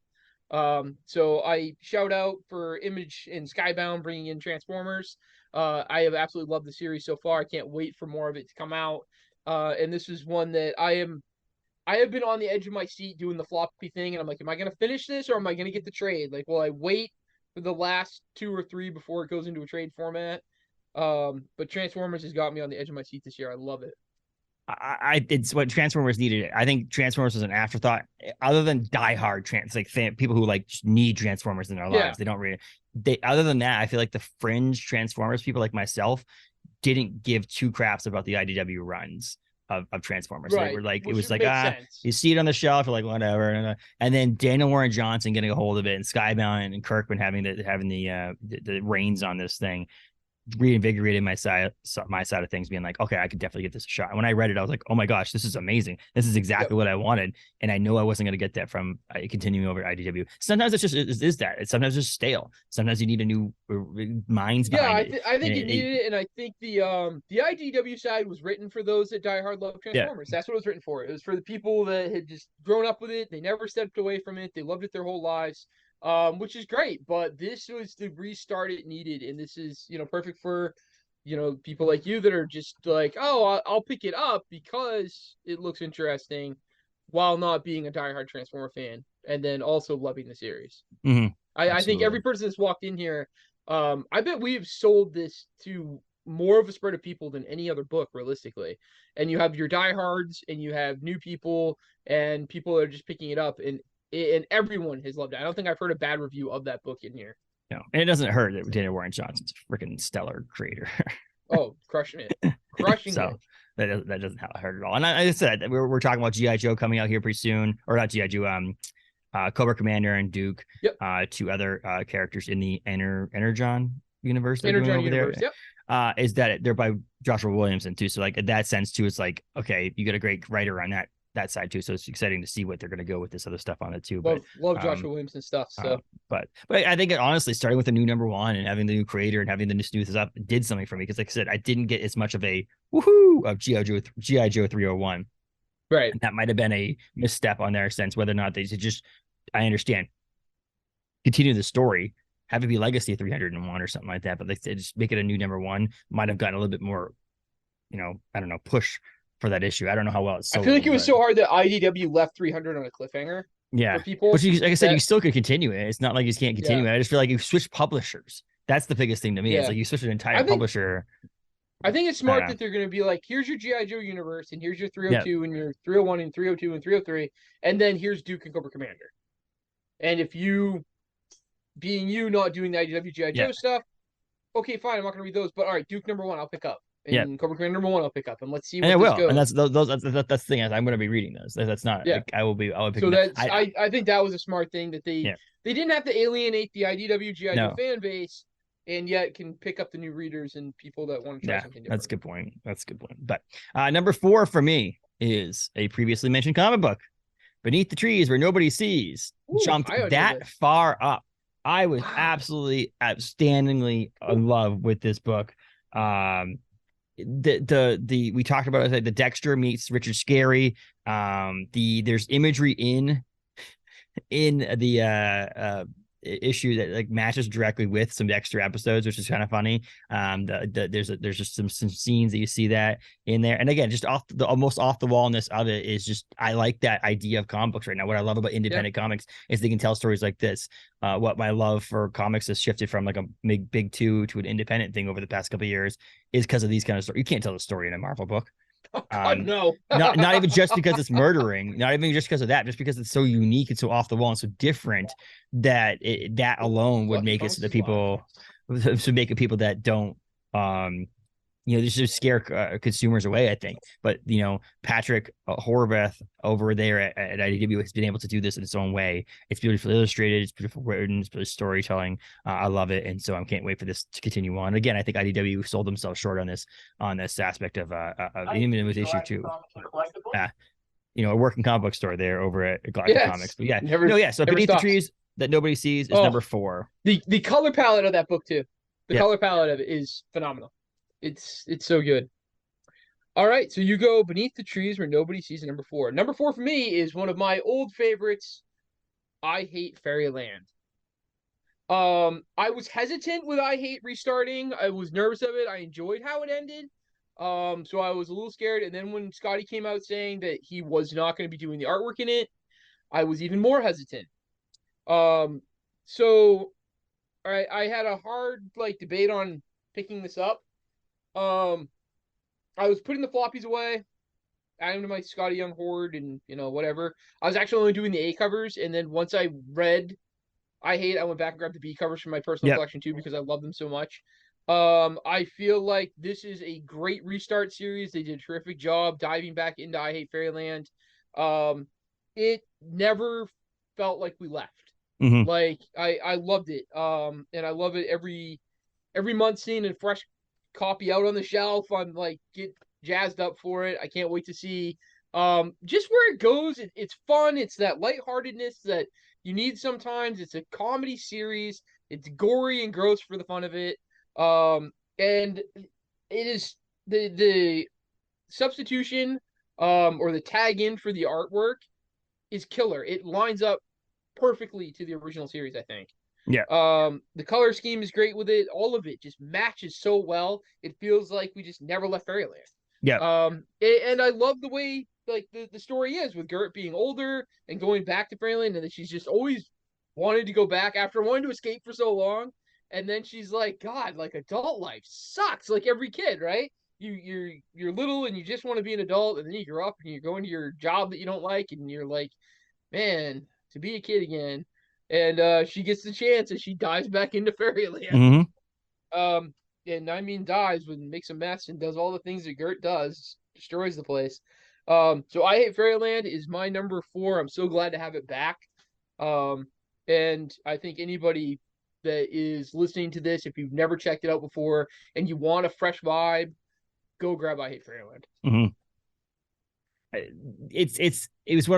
Speaker 3: So I shout out for Image and Skybound bringing in Transformers. I have absolutely loved the series so far. I can't wait for more of it to come out. And this is one that I have been on the edge of my seat doing the floppy thing, and I'm am I going to finish this or am I going to get the trade? Will I wait for the last 2 or 3 before it goes into a trade format? But Transformers has got me on the edge of my seat this year. I love it.
Speaker 1: It's what Transformers needed. I think Transformers was an afterthought, other than diehard people who just need Transformers in their lives. They don't really. Other than that, I feel like the fringe Transformers people like myself didn't give 2 craps about the IDW runs of Transformers. Right. They were it was sense. You see it on the shelf, you're whatever. And then Daniel Warren Johnson getting a hold of it, and Skybound and Kirkman having the reins on this thing. reinvigorated my side of things, being like, okay, I could definitely get this a shot. And when I read it, I was like, oh my gosh, this is amazing. This is exactly what I wanted. And I know I wasn't going to get that from continuing over IDW. Sometimes it's just is that it's sometimes just stale. Sometimes you need a new minds behind it.
Speaker 3: I think it needed it, and I think the IDW side was written for those that die hard love Transformers. That's what it was written for. It was for the people that had just grown up with it. They never stepped away from it. They loved it their whole lives. Which is great, but this was the restart it needed, and this is, perfect for, people like you that are just like, oh, I'll pick it up because it looks interesting, while not being a diehard Transformer fan, and then also loving the series.
Speaker 1: Mm-hmm.
Speaker 3: I think every person that's walked in here, I bet we've sold this to more of a spread of people than any other book, realistically. And you have your diehards, and you have new people, and people that are just picking it up, and everyone has loved it. I don't think I've heard a bad review of that book in here.
Speaker 1: No, and it doesn't hurt that Daniel Warren Johnson's a freaking stellar creator.
Speaker 3: Oh, crushing it. Crushing
Speaker 1: so, it. That doesn't hurt at all. And I said, we're talking about G.I. Joe coming out here pretty soon. Or not G.I. Joe, Cobra Commander and Duke.
Speaker 3: Yep.
Speaker 1: Two other characters in the Energon universe.
Speaker 3: Energon universe,
Speaker 1: there. Yep. Is that they're by Joshua Williamson, too. So, like, in that sense, too, it's like, okay, you got a great writer on that side too, so it's exciting to see what they're going to go with this other stuff on it too.
Speaker 3: Love Joshua Williamson stuff. So,
Speaker 1: but I think honestly, starting with the new number one and having the new creator and having the new stuff did something for me, because like I said, I didn't get as much of a woohoo of GI Joe 301.
Speaker 3: Right,
Speaker 1: and that might have been a misstep on their sense, whether or not they just, I understand, continue the story, have it be Legacy 301 or something like that, but like they just make it a new number one might have gotten a little bit more, I don't know, push for that issue. I don't know how well it's sold.
Speaker 3: I feel like it was so hard that IDW left 300 on a cliffhanger.
Speaker 1: Yeah,
Speaker 3: for people.
Speaker 1: But like I said, you still could continue it. It's not like you can't continue it. I just feel like you switched publishers. That's the biggest thing to me. It's like you switch an entire publisher.
Speaker 3: I think it's smart that they're going to be like, here's your G.I. Joe universe, and here's your 302 and your 301 and 302 and 303, and then here's Duke and Cobra Commander. And if you, being you, not doing the IDW G.I. Joe stuff, okay, fine, I'm not going to read those, but all right, Duke number one, I'll pick up. And Cobra Commander number one, I'll pick up, and let's see what this goes.
Speaker 1: And that's the thing. I'm going to be reading those. That's not. Yeah. Like, I will be
Speaker 3: pick. So I think that was a smart thing that they didn't have to alienate the IDW G.I. Joe fan base, and yet can pick up the new readers and people that want to try something different.
Speaker 1: That's a good point. That's a good point. But number 4 for me is a previously mentioned comic book, Beneath the Trees Where Nobody Sees. Jumped that far up. I was absolutely outstandingly in love with this book. We talked about it, like the Dexter meets Richard Scarry. There's imagery in the issue that like matches directly with some Dexter episodes, which is kind of funny. There's just some scenes that you see that in there, and again, just almost off the wallness of it is just, I like that idea of comic books right now. What I love about independent comics is they can tell stories like this. What my love for comics has shifted from like a big two to an independent thing over the past couple of years is because of these kind of stories. You can't tell a story in a Marvel book.
Speaker 3: Oh, God, no.
Speaker 1: not even just because it's murdering, not even just because of that, just because it's so unique and so off the wall and so different that that alone would make it so that people that don't this just scare consumers away, I think. But Patrick Horvath over there at IDW has been able to do this in its own way. It's beautifully illustrated, it's beautiful written, it's beautiful storytelling. I love it, and so I can't wait for this to continue on. Again, I think IDW sold themselves short on this aspect of even with issue 2. A working comic book store there over at Galactic Comics. But so Beneath the Trees That Nobody Sees is number 4.
Speaker 3: The color palette of that book too. The color palette of it is phenomenal. It's so good. All right, so you go Beneath the Trees Where Nobody Sees, number 4. Number 4 for me is one of my old favorites, I Hate Fairyland. I was hesitant with I Hate restarting. I was nervous of it. I enjoyed how it ended. So I was a little scared. And then when Scotty came out saying that he was not going to be doing the artwork in it, I was even more hesitant. So all right, I had a hard debate on picking this up. I was putting the floppies away, adding to my Scotty Young hoard, and whatever. I was actually only doing the A covers, and then once I read I went back and grabbed the B covers from my personal collection too, because I love them so much. I feel like this is a great restart series. They did a terrific job diving back into I Hate Fairyland. It never felt like we left.
Speaker 1: Mm-hmm.
Speaker 3: I loved it. And I love it every every month seeing a fresh copy out on the shelf. I'm like get jazzed up for it. I can't wait to see just where it goes. It's fun. It's that lightheartedness that you need sometimes. It's a comedy series. It's gory and gross for the fun of it. And it is the substitution or the tag in for the artwork is killer. It lines up perfectly to the original series, I think.
Speaker 1: Yeah.
Speaker 3: The color scheme is great with it. All of it just matches so well. It feels like we just never left Fairyland.
Speaker 1: Yeah.
Speaker 3: And I love the way like the story is with Gert being older and going back to Fairyland, and that she's just always wanted to go back after wanting to escape for so long. And then she's like, God, like adult life sucks, like every kid, right? You're little and you just want to be an adult, and then you grow up and you go into your job that you don't like, and you're like, man, to be a kid again. And she gets the chance and she dives back into Fairyland.
Speaker 1: Mm-hmm.
Speaker 3: And I mean dies when makes a mess and does all the things that Gert does, destroys the place. So I Hate Fairyland is my number 4. I'm so glad to have it back. And I think anybody that is listening to this, if you've never checked it out before and you want a fresh vibe, go grab I Hate Fairyland.
Speaker 1: Mm-hmm.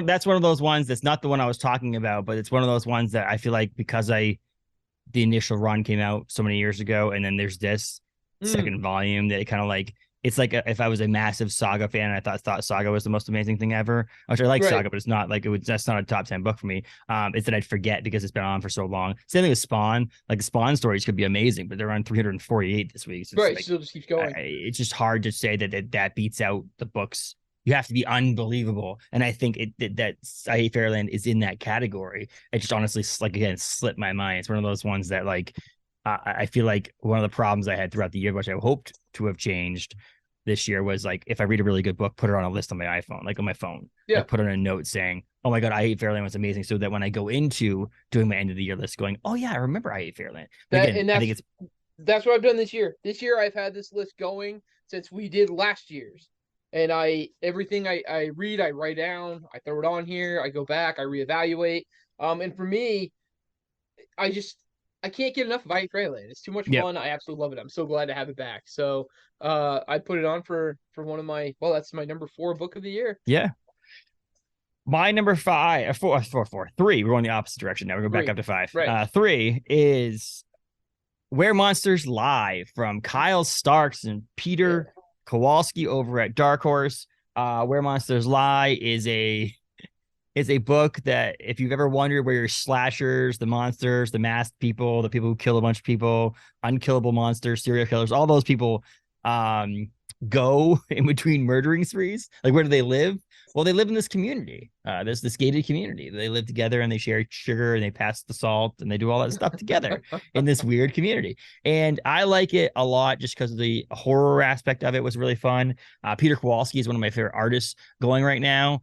Speaker 1: That's one of those ones that's not the one I was talking about, but it's one of those ones that I feel like because the initial run came out so many years ago, and then there's this second volume that it kind of like, it's like if I was a massive Saga fan and I thought Saga was the most amazing thing ever, which I like Saga, but it's not like that's not a top 10 book for me. It's that I'd forget because it's been on for so long. Same thing with Spawn. Like the Spawn stories could be amazing, but they're on 348 this week. So
Speaker 3: right,
Speaker 1: like,
Speaker 3: still just keeps going.
Speaker 1: It's just hard to say that beats out the books. You have to be unbelievable, and I think that I Hate Fairyland is in that category. It just honestly, like again, slipped my mind. It's one of those ones that like I feel like one of the problems I had throughout the year, which I hoped to have changed this year, was like if I read a really good book, put it on a list on my iPhone, like on my phone.
Speaker 3: Yeah.
Speaker 1: Like, put on a note saying, "Oh my God, I Hate Fairyland was amazing," so that when I go into doing my end of the year list, going, "Oh yeah, I remember I Hate Fairyland." But again, I think
Speaker 3: that's what I've done this year. This year I've had this list going since we did last year's. And everything I read, I write down, I throw it on here, I go back, I reevaluate. And for me, I can't get enough of I Hate Fairyland. It's too much fun. I absolutely love it. I'm so glad to have it back. So I put it on for one of my, that's my number 4 book of the year.
Speaker 1: Yeah. My number 5, 3. We're going the opposite direction now. We're going back up to 5.
Speaker 3: Right.
Speaker 1: 3 is Where Monsters Lie from Kyle Starks and Peter Kowalski over at Dark Horse. Where Monsters Lie is a book that if you've ever wondered where your slashers, the monsters, the masked people, the people who kill a bunch of people, unkillable monsters, serial killers, all those people go in between murdering sprees, like where do they live? Well, they live in this community. There's this gated community. They live together and they share sugar and they pass the salt and they do all that stuff together in this weird community. And I like it a lot just because of the horror aspect of it was really fun. Peter Kowalski is one of my favorite artists going right now.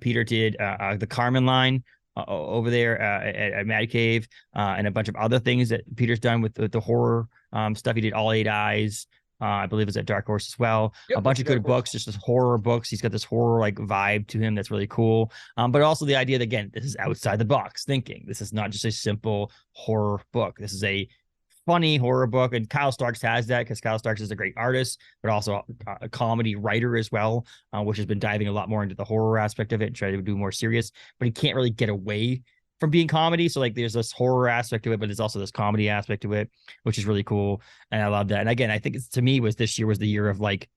Speaker 1: Peter did the Carmen line over there at Mad Cave and a bunch of other things that Peter's done with the horror stuff. He did All Eight Eyes. I believe it's at Dark Horse as well. A bunch of good books, just this horror books. He's got this horror like vibe to him that's really cool. But also the idea that, again, this is outside the box thinking. This is not just a simple horror book. This is a funny horror book. And Kyle Starks has that because Kyle Starks is a great artist, but also a comedy writer as well, which has been diving a lot more into the horror aspect of it and try to do more serious. But he can't really get away from being comedy. So like there's this horror aspect to it, but there's also this comedy aspect to it, which is really cool. And I love that. And again, I think to me this year was the year of like,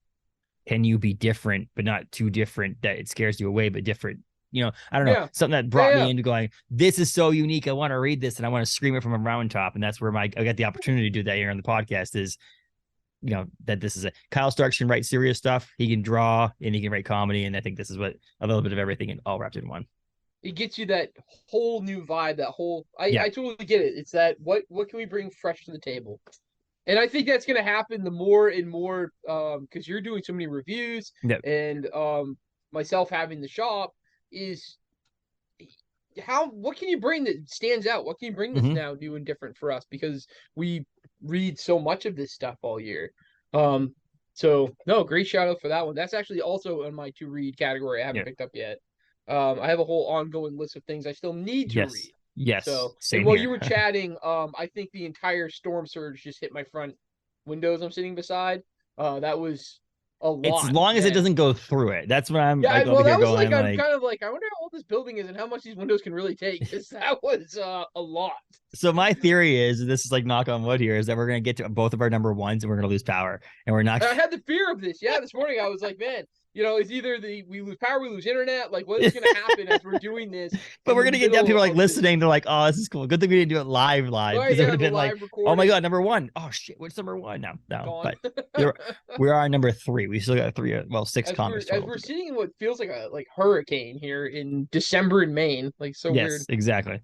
Speaker 1: can you be different, but not too different that it scares you away, but different, I don't know, something that brought me into going, this is so unique. I want to read this and I want to scream it from a mountaintop. And that's where I got the opportunity to do that here on the podcast is, that this is it. Kyle Starks can write serious stuff. He can draw and he can write comedy. And I think this is what a little bit of everything and all wrapped in one.
Speaker 3: It gets you that whole new vibe, that whole I totally get it. It's that what can we bring fresh to the table? And I think that's gonna happen the more and more because you're doing so many reviews and myself having the shop is what can you bring that stands out? What can you bring that's now new and different for us? Because we read so much of this stuff all year. So no, great shout out for that one. That's actually also in my to read category I haven't picked up yet. I have a whole ongoing list of things I still need to read.
Speaker 1: Yes.
Speaker 3: So
Speaker 1: same
Speaker 3: while
Speaker 1: here.
Speaker 3: you were chatting, I think the entire Storm Surge just hit my front windows I'm sitting beside. That was a
Speaker 1: It's
Speaker 3: lot,
Speaker 1: as long as it
Speaker 3: man.
Speaker 1: doesn't go through it. That's what I'm
Speaker 3: Yeah,
Speaker 1: like over
Speaker 3: well,
Speaker 1: here
Speaker 3: that was
Speaker 1: going
Speaker 3: like I'm
Speaker 1: like.
Speaker 3: kind of like I wonder how old this building is and how much these windows can really take because that was a lot.
Speaker 1: So my theory is, this is like knock on wood here, is that we're gonna get to both of our number ones and we're gonna lose power, and we're not.
Speaker 3: I had the fear of this. Yeah, this morning I was like, man, it's either we lose power, we lose internet. Like, what is going to happen as we're doing this?
Speaker 1: But we're gonna get down people like
Speaker 3: this?
Speaker 1: listening. They're like, "Oh, this is cool. Good thing we didn't do it live,
Speaker 3: Oh,
Speaker 1: because it
Speaker 3: yeah,
Speaker 1: would have
Speaker 3: the
Speaker 1: been like,
Speaker 3: live
Speaker 1: oh my
Speaker 3: recording.
Speaker 1: god, number one. Oh shit, what's number one? No.
Speaker 3: Gone.
Speaker 1: But we are on number 3. We still got 3. Well, 6
Speaker 3: as
Speaker 1: comics.
Speaker 3: As we're sitting in what feels like a hurricane here in December in Maine, like so
Speaker 1: yes,
Speaker 3: weird.
Speaker 1: Exactly.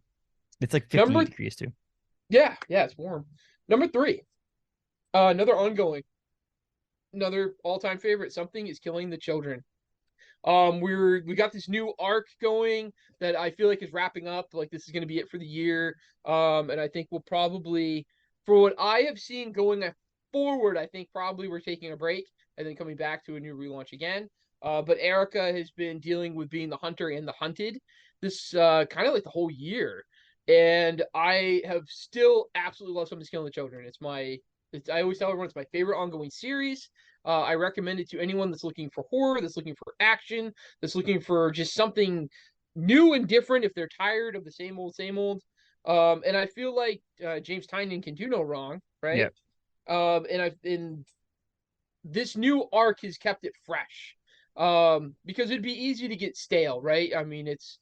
Speaker 1: It's like 50 degrees too.
Speaker 3: Yeah, it's warm. Number 3, another ongoing, another all-time favorite. Something is killing the children. We got this new arc going that I feel like is wrapping up. Like, this is going to be it for the year. And I think we'll probably, for what I have seen going forward, I think probably we're taking a break and then coming back to a new relaunch again. But Erica has been dealing with being the hunter and the hunted this kind of like the whole year. And I have still absolutely loved Something's Killing the Children. I always tell everyone it's my favorite ongoing series. I recommend it to anyone that's looking for horror, that's looking for action, that's looking for just something new and different if they're tired of the same old, same old. And I feel like James Tynion can do no wrong, right?
Speaker 1: Yeah.
Speaker 3: And this new arc has kept it fresh. Because it'd be easy to get stale, right? I mean, it's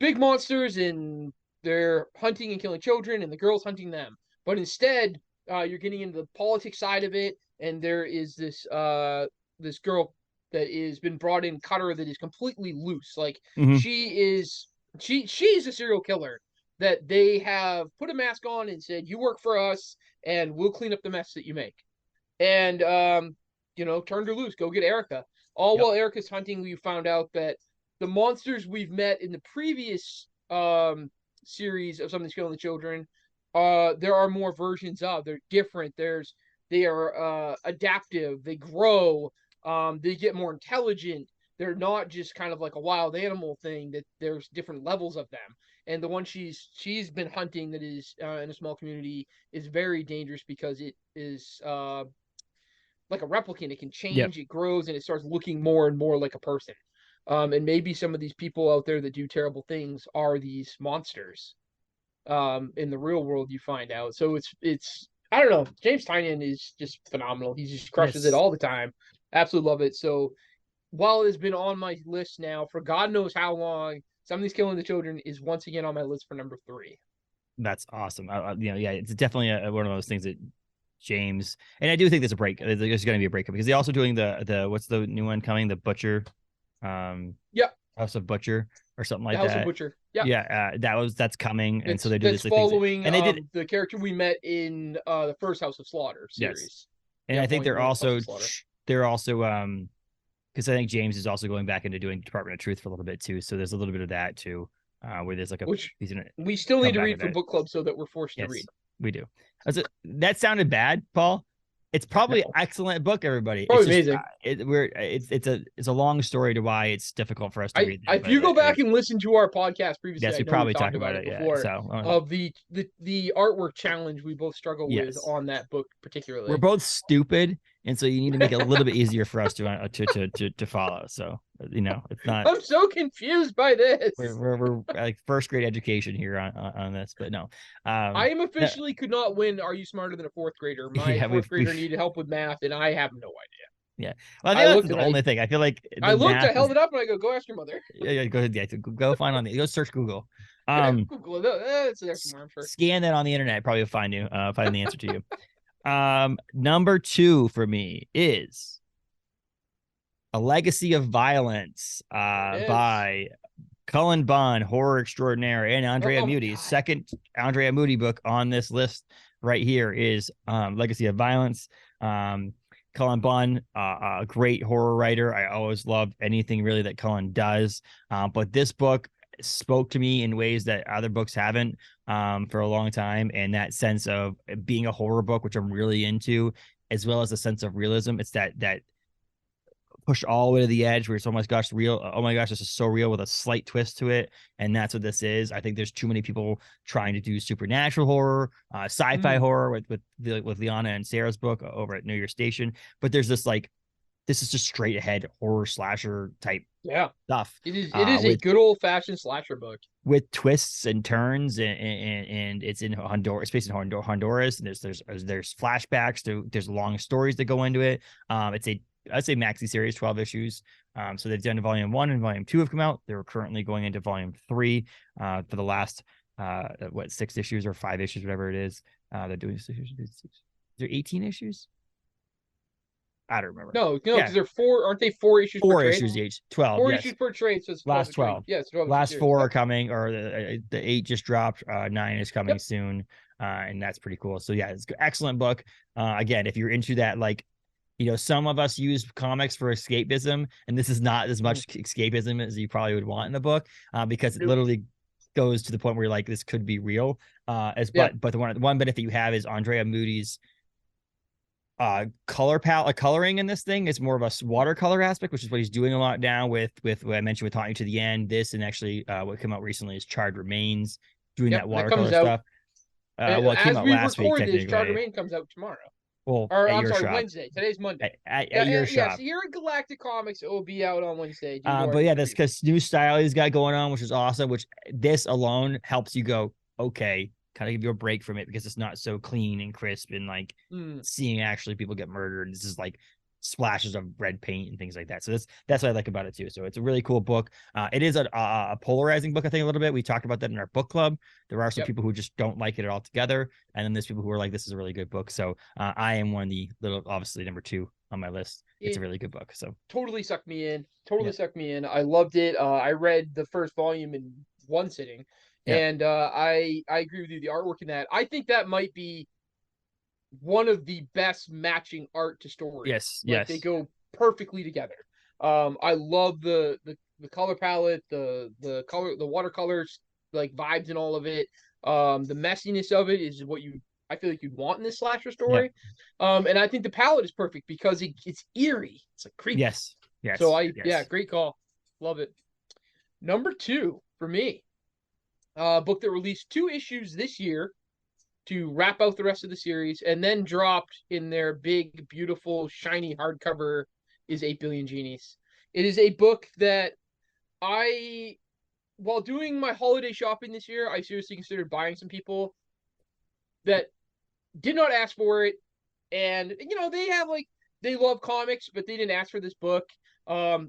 Speaker 3: big monsters and they're hunting and killing children and the girls hunting them. But instead, you're getting into the politics side of it, and there is this girl that is been brought in, Cutter, that is completely loose. Like, she's a serial killer that they have put a mask on and said, you work for us and we'll clean up the mess that you make. And turned her loose, go get Erica. While Erica's hunting, we found out that the monsters we've met in the previous series of Something's Killing the Children, there are more versions of. They're different. They are adaptive. They grow. They get more intelligent. They're not just kind of like a wild animal thing. That there's different levels of them. And the one she's been hunting that is in a small community is very dangerous because it is like a replicant. It can change. It grows, and it starts looking more and more like a person. And maybe some of these people out there that do terrible things are these monsters. In the real world, you find out. So it's I don't know. James Tynion is just phenomenal. He just crushes it all the time. Absolutely love it. So while it has been on my list now for God knows how long, Something's Killing the Children is once again on my list for number 3.
Speaker 1: That's awesome. It's definitely one of those things that James, and I do think there's a break. There's going to be a break because they're also doing the what's the new one coming? The Butcher. House of Butcher or something like that.
Speaker 3: House of Butcher.
Speaker 1: That's coming, and so they do
Speaker 3: this.
Speaker 1: Like
Speaker 3: following, and they did the character we met in the first House of Slaughter series.
Speaker 1: Yes. And I think they're also because I think James is also going back into doing Department of Truth for a little bit too. So there's a little bit of that too, where there's like
Speaker 3: we still need to read for book club so that we're forced to read.
Speaker 1: We do. That sounded bad, Paul. It's probably an excellent book, everybody.
Speaker 3: It's amazing.
Speaker 1: It's a long story to why it's difficult for us to read.
Speaker 3: If you go back and listen to our podcast previously,
Speaker 1: yes, we probably talked about it before.
Speaker 3: Of the artwork challenge we both struggle with on that book particularly.
Speaker 1: We're both stupid, and so you need to make it a little bit easier for us to follow. So it's not.
Speaker 3: I'm so confused by this.
Speaker 1: We're like first grade education here on this, but no.
Speaker 3: I am officially could not win. Are you smarter than a fourth grader? My fourth grader needed help with math, and I have no idea.
Speaker 1: Yeah, well, I think that's the only thing. I feel like
Speaker 3: I held it up, and I go ask your mother.
Speaker 1: Yeah, go ahead. Yeah, go find go search Google.
Speaker 3: Google it's there somewhere, I'm sure.
Speaker 1: Scan that on the internet, probably will find the answer to you. Number 2 for me is A Legacy of Violence by Cullen Bunn, horror extraordinaire, and Andrea Muti. Second Andrea Muti book on this list right here is Legacy of Violence. Cullen Bunn, a great horror writer. I always loved anything really that Cullen does. But this book spoke to me in ways that other books haven't for a long time. And that sense of being a horror book, which I'm really into, as well as a sense of realism. It's that pushed all the way to the edge where it's, oh my gosh, real. Oh my gosh, this is so real with a slight twist to it. And that's what this is. I think there's too many people trying to do supernatural horror, sci-fi horror with Liana and Sarah's book over at New Year's Station. But there's this like, this is just straight ahead horror slasher type stuff.
Speaker 3: It is a good old fashioned slasher book
Speaker 1: with twists and turns, and it's in Honduras. It's based in Honduras, and there's flashbacks. There's long stories that go into it. I'd say maxi series, 12 issues. So they've done volume 1 and volume 2 have come out. They're currently going into volume 3 for the last 6 issues or 5 issues, whatever it is. They're doing 6 issues. Is there 18 issues? I don't remember.
Speaker 3: No, because they're 4. Aren't they 4 issues?
Speaker 1: 4 issues each. 12.
Speaker 3: 4 issues per trade. So it's
Speaker 1: 12 last 12.
Speaker 3: Yes, 12
Speaker 1: last 4 are coming, or the 8 just dropped. 9 is coming soon, and that's pretty cool. So yeah, it's an excellent book. Again, if you're into that, like, some of us use comics for escapism, and this is not as much escapism as you probably would want in a book, because it literally goes to the point where you're like, this could be real. But the one benefit you have is Andrea Moody's color palette, coloring in this thing is more of a watercolor aspect, which is what he's doing a lot now with what I mentioned with Taught You to the End. This, and actually what came out recently is Charred Remains, doing that watercolor stuff. Well, it came out last week.
Speaker 3: Charred Remains comes out tomorrow.
Speaker 1: Well,
Speaker 3: I'm sorry, Wednesday. Today's Monday.
Speaker 1: At your shop.
Speaker 3: Yes, here at Galactic Comics, it will be out on Wednesday.
Speaker 1: But yeah, that's because new style he's got going on, which is awesome. Which this alone helps you go, okay, kind of give you a break from it, because it's not so clean and crisp and like seeing actually people get murdered. This is like splashes of red paint and things like that. So that's what I like about it too. So it's a really cool book. It is a polarizing book, I think, a little bit. We talked about that in our book club. There are some people who just don't like it all together, and then there's people who are like, this is a really good book. So I am one of the obviously number 2 on my list. It's a really good book. So
Speaker 3: totally sucked me in. Sucked me in. I loved it. I read the first volume in one sitting. And I agree with you. The artwork in that, I think that might be one of the best matching art to story.
Speaker 1: Yes.
Speaker 3: They go perfectly together. I love the color palette, the color, the watercolors, like vibes and all of it. The messiness of it is what I feel like you'd want in this slasher story. And I think the palette is perfect because it's eerie. It's like creepy.
Speaker 1: Yes.
Speaker 3: So great call. Love it. Number 2 for me. Book that released 2 issues this year to wrap out the rest of the series, and then dropped in their big, beautiful, shiny hardcover is 8 Billion Genies. It is a book that while doing my holiday shopping this year, I seriously considered buying some people that did not ask for it. And, they love comics, but they didn't ask for this book. My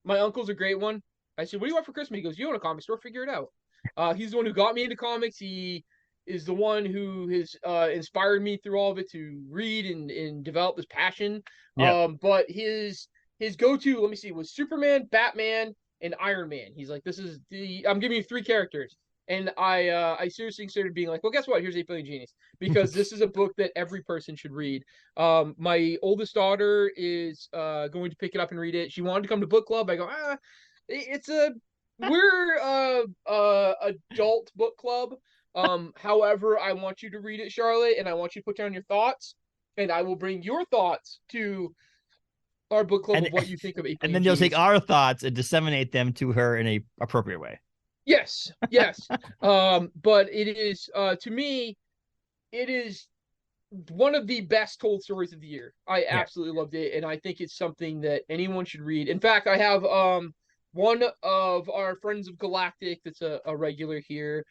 Speaker 3: uncle's a great one. I said, what do you want for Christmas? He goes, you own a comic store, figure it out. He's the one who got me into comics. He is the one who has inspired me through all of it to read and develop this passion. But his go-to, let me see, was Superman, Batman, and Iron Man. He's like, I'm giving you 3 characters. And I seriously considered being like, well, guess what? Here's 8 Billion Genies, because this is a book that every person should read. My oldest daughter is going to pick it up and read it. She wanted to come to book club. I go, we're adult book club. However, I want you to read it, Charlotte, and I want you to put down your thoughts, and I will bring your thoughts to our book club of what you think of 8 Billion
Speaker 1: And then you'll take our thoughts and disseminate them to her in a appropriate way.
Speaker 3: Yes. But it is, to me, it is one of the best told stories of the year. I absolutely loved it, and I think it's something that anyone should read. In fact, I have one of our friends of Galactic that's a regular here.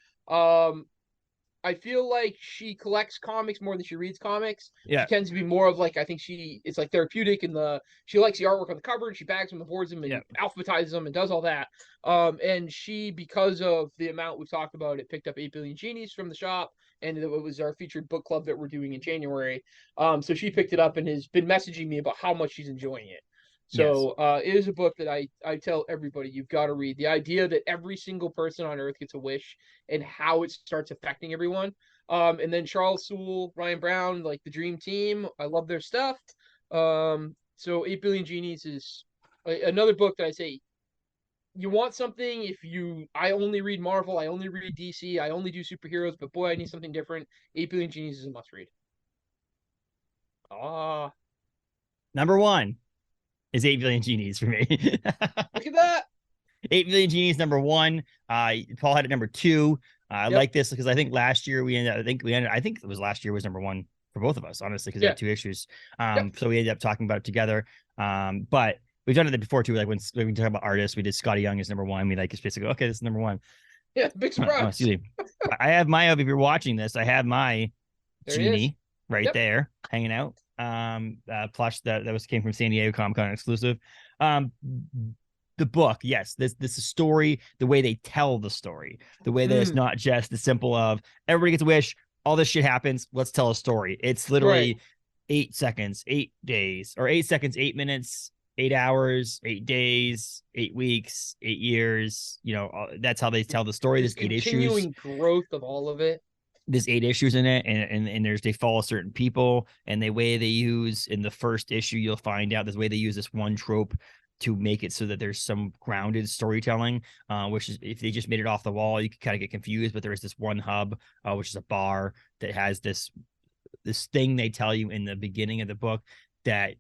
Speaker 3: I feel like she collects comics more than she reads comics.
Speaker 1: Yeah.
Speaker 3: She tends to be more of like, I think it's like therapeutic, and she likes the artwork on the cover, and she bags them and boards them and alphabetizes them and does all that. And she, because of the amount we've talked about, it picked up 8 Billion Genies from the shop, and it was our featured book club that we're doing in January. So she picked it up and has been messaging me about how much she's enjoying it. So it is a book that I tell everybody you've got to read. The idea that every single person on Earth gets a wish and how it starts affecting everyone. And then Charles Soule, Ryan Brown, like the Dream Team. I love their stuff. So 8 Billion Genies is another book that I say, you want something, I only read Marvel, I only read DC, I only do superheroes, but boy, I need something different. 8 Billion Genies is a must read.
Speaker 1: Number 1. is 8 Billion Genies for me.
Speaker 3: Look at that.
Speaker 1: 8 Billion Genies number 1. Paul had it number 2. I like this because I think last year I think it was last year was number 1 for both of us, honestly, because they had 2 issues. So we ended up talking about it together. But we've done it before too. Like when we talk about artists, we did Scotty Young as number 1. We like it's basically okay, this is number 1.
Speaker 3: Yeah, big surprise.
Speaker 1: Excuse me. I have my, if you're watching this, I have my Genie right there hanging out. Plush that came from San Diego Comic-Con exclusive. The book, yes, this is story, the way they tell the story, the way that it's not just the simple of everybody gets a wish, all this shit happens, let's tell a story. It's literally 8 seconds, 8 days, or 8 seconds, 8 minutes, 8 hours, 8 days, 8 weeks, 8 years. You know, that's how they tell the story. There's 8 issues.
Speaker 3: Continuing growth of all of it.
Speaker 1: There's 8 issues in it, and they follow certain people, and the way they use in the first issue, you'll find out the way they use this one trope to make it so that there's some grounded storytelling, which is if they just made it off the wall, you could kind of get confused. But there is this one hub, which is a bar that has this thing they tell you in the beginning of the book that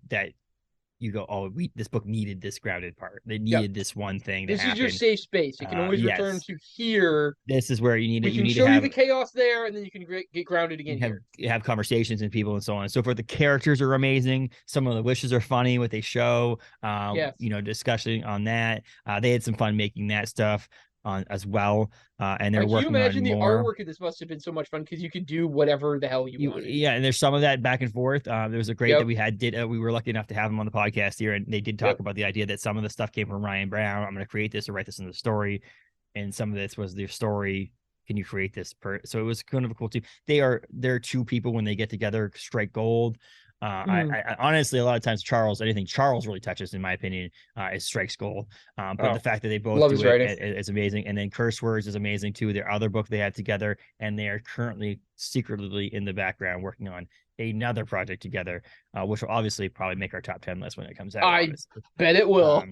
Speaker 1: you go, oh, this book needed this grounded part. They needed this one thing.
Speaker 3: This is your safe space. You can always return to here.
Speaker 1: This is where you need it.
Speaker 3: We can show you the chaos there, and then you can get grounded again.
Speaker 1: Have conversations and people and so on and so forth. The characters are amazing. Some of the wishes are funny. What they show, discussion on that. They had some fun making that stuff on as well, and they're working on more. Can you imagine the
Speaker 3: artwork of this must have been so much fun because you could do whatever the hell you wanted.
Speaker 1: Yeah, and there's some of that back and forth. There was a great that we had we were lucky enough to have him on the podcast here, and they did talk about the idea that some of the stuff came from Ryan Brown. I'm going to create this or write this in the story, and some of this was their story. Can you create this? So it was kind of a cool team. They're 2 people when they get together strike gold. I honestly, a lot of times anything Charles really touches, in my opinion, is strikes gold. But the fact that they both do it is amazing. And then Curse Words is amazing too. Their other book they had together, and they are currently secretly in the background working on another project together, which will obviously probably make our top 10 list when it comes out.
Speaker 3: I bet it will.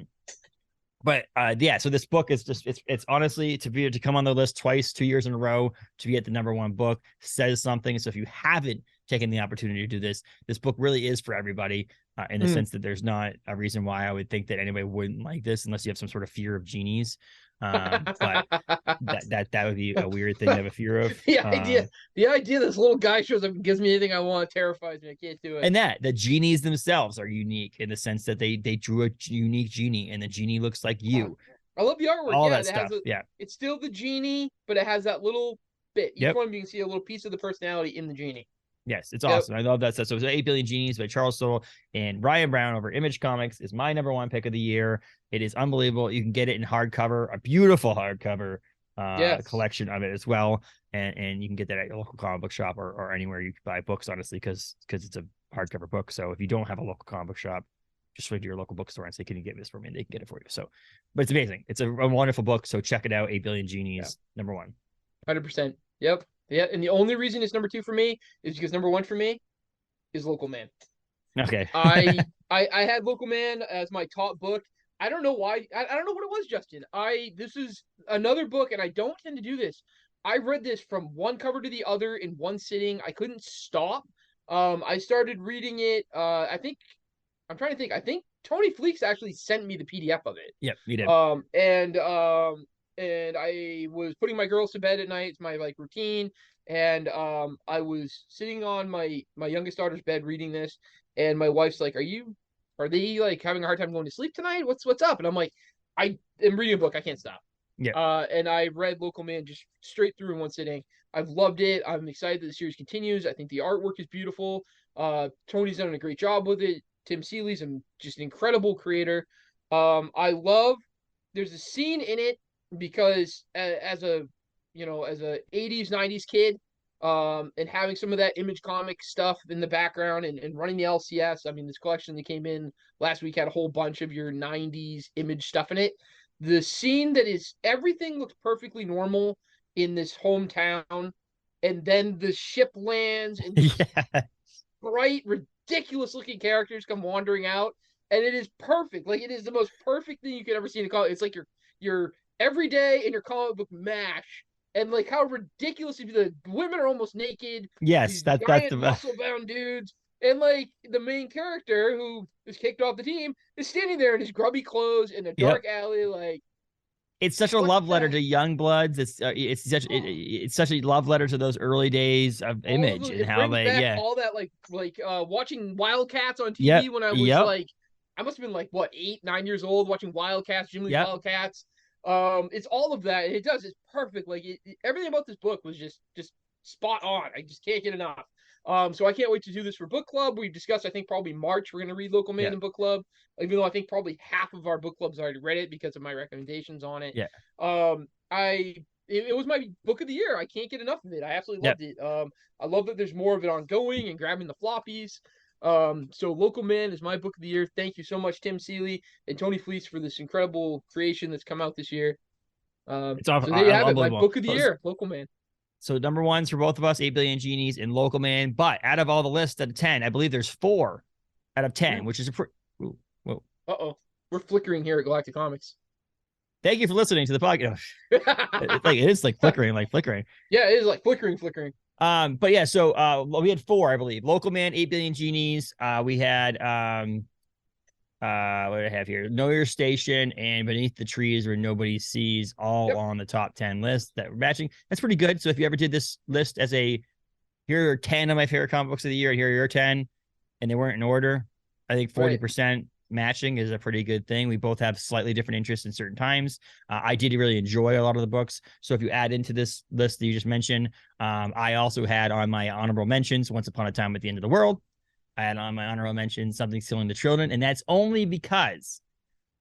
Speaker 1: So this book is just it's honestly to come on the list twice, 2 years in a row, to be at the number 1 book says something. So if you haven't taken the opportunity to do this book really is for everybody, in the sense that there's not a reason why I would think that anybody wouldn't like this unless you have some sort of fear of genies. But that would be a weird thing to have a fear of.
Speaker 3: The idea this little guy shows up and gives me anything I want terrifies me. I can't do it.
Speaker 1: And the genies themselves are unique in the sense that they drew a unique genie, and the genie looks like you.
Speaker 3: I love the artwork.
Speaker 1: All that stuff.
Speaker 3: It's still the genie, but it has that little bit. Each one you can see a little piece of the personality in the genie.
Speaker 1: Yes, it's awesome. I love that stuff. So it's 8 Billion Genies by Charles Soule and Ryan Brown over Image Comics is my number 1 pick of the year. It is unbelievable. You can get it in hardcover, a beautiful hardcover collection of it as well. And you can get that at your local comic book shop or anywhere you can buy books, honestly, because it's a hardcover book. So if you don't have a local comic book shop, just swing to your local bookstore and say, can you get this for me? And they can get it for you. So, but it's amazing. It's a wonderful book. So check it out. 8 Billion Genies, number 1.
Speaker 3: 100%. Yep. Yeah, and the only reason it's number 2 for me is because number 1 for me is Local Man.
Speaker 1: Okay.
Speaker 3: I had Local Man as my top book. I don't know why. I don't know what it was, Justin. This is another book, and I don't tend to do this. I read this from one cover to the other in one sitting. I couldn't stop. I started reading it. I'm trying to think. I think Tony Fleeks actually sent me the PDF of it.
Speaker 1: Yep, he did.
Speaker 3: And I was putting my girls to bed at night. It's my routine. And I was sitting on my youngest daughter's bed reading this, and my wife's like, are they like having a hard time going to sleep tonight? What's up? And I'm like, I am reading a book. I can't stop.
Speaker 1: Yeah.
Speaker 3: And I read Local Man just straight through in one sitting. I've loved it. I'm excited that the series continues. I think the artwork is beautiful. Tony's done a great job with it. Tim Seeley's just an incredible creator. There's a scene in it, because as a 80s 90s kid, and having some of that Image comic stuff in the background and running the LCS. I mean, this collection that came in last week had a whole bunch of your 90s Image stuff in it. The scene that is everything looks perfectly normal in this hometown, and then the ship lands and bright, ridiculous looking characters come wandering out, and it is perfect. Like, it is the most perfect thing you could ever see in a comic. It's like your every day in your comic book mash, and like how ridiculous the women are almost naked.
Speaker 1: Yes, that's the
Speaker 3: muscle bound dudes. And like the main character who is kicked off the team is standing there in his grubby clothes in a
Speaker 1: Yep.
Speaker 3: dark alley. Like,
Speaker 1: It's such a
Speaker 3: what
Speaker 1: love letter
Speaker 3: the
Speaker 1: to young bloods. It's such a love letter to those early days of
Speaker 3: all of
Speaker 1: Image
Speaker 3: the,
Speaker 1: and
Speaker 3: it
Speaker 1: how
Speaker 3: brings
Speaker 1: they
Speaker 3: back all that like watching Wildcats on
Speaker 1: Yep.
Speaker 3: TV when I was
Speaker 1: Yep.
Speaker 3: like I must have been like what 8, 9 years old watching Wildcats, Jim Lee's
Speaker 1: Yep.
Speaker 3: Wildcats. It's all of that. It does. It's perfect. Like everything about this book was just spot on. I just can't get enough. So I can't wait to do this for book club. We've discussed, I think probably March we're gonna read Local Man
Speaker 1: Yeah.
Speaker 3: in book club, even though I think probably half of our book clubs already read it because of my recommendations on it.
Speaker 1: Yeah.
Speaker 3: It was my book of the year. I can't get enough of it. I absolutely loved it. I love that there's more of it ongoing and grabbing the floppies. So Local Man is my book of the year. Thank you so much, Tim Seeley and Tony Fleece, for this incredible creation that's come out this year.
Speaker 1: It's
Speaker 3: So there you have it, my
Speaker 1: unbelievable.
Speaker 3: book of the year, Local Man.
Speaker 1: So number one's for both of us, 8 Billion Genies and Local Man. But out of all the lists out of 10, I believe there's 4 out of 10, which is a pretty. Whoa.
Speaker 3: Uh-oh. We're flickering here at Galactic Comics.
Speaker 1: Thank you for listening to the podcast. It is like flickering.
Speaker 3: Yeah, it is like flickering.
Speaker 1: But yeah, so we had 4, I believe. Local Man, 8 Billion Genies. We had what do I have here? Know Your Station and Beneath the Trees Where Nobody Sees, all on the top 10 list that we're matching. That's pretty good. So if you ever did this list as a here are 10 of my favorite comic books of the year, and here are your 10, and they weren't in order, I think 40% matching is a pretty good thing. We both have slightly different interests in certain times. I did really enjoy a lot of the books. So if you add into this list that you just mentioned, I also had on my honorable mentions Once Upon a Time at the End of the World. I had on my honorable mentions Something Stealing the Children, and that's only because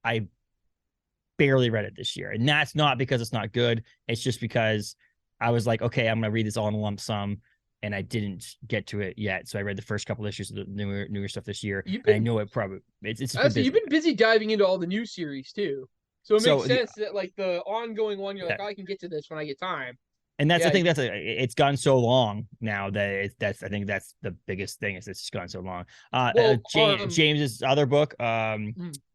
Speaker 1: I barely read it this year. And that's not because it's not good. It's just because I was like, okay, I'm going to read this all in a lump sum, and I didn't get to it yet. So I read the first couple issues of the newer stuff this year. I know it probably it's
Speaker 3: honestly, you've been busy diving into all the new series too. So it makes sense that like the ongoing one, you're like, oh, I can get to this when I get time.
Speaker 1: And that's I think it's gone so long now that I think that's the biggest thing is it's just gone so long. James's other book,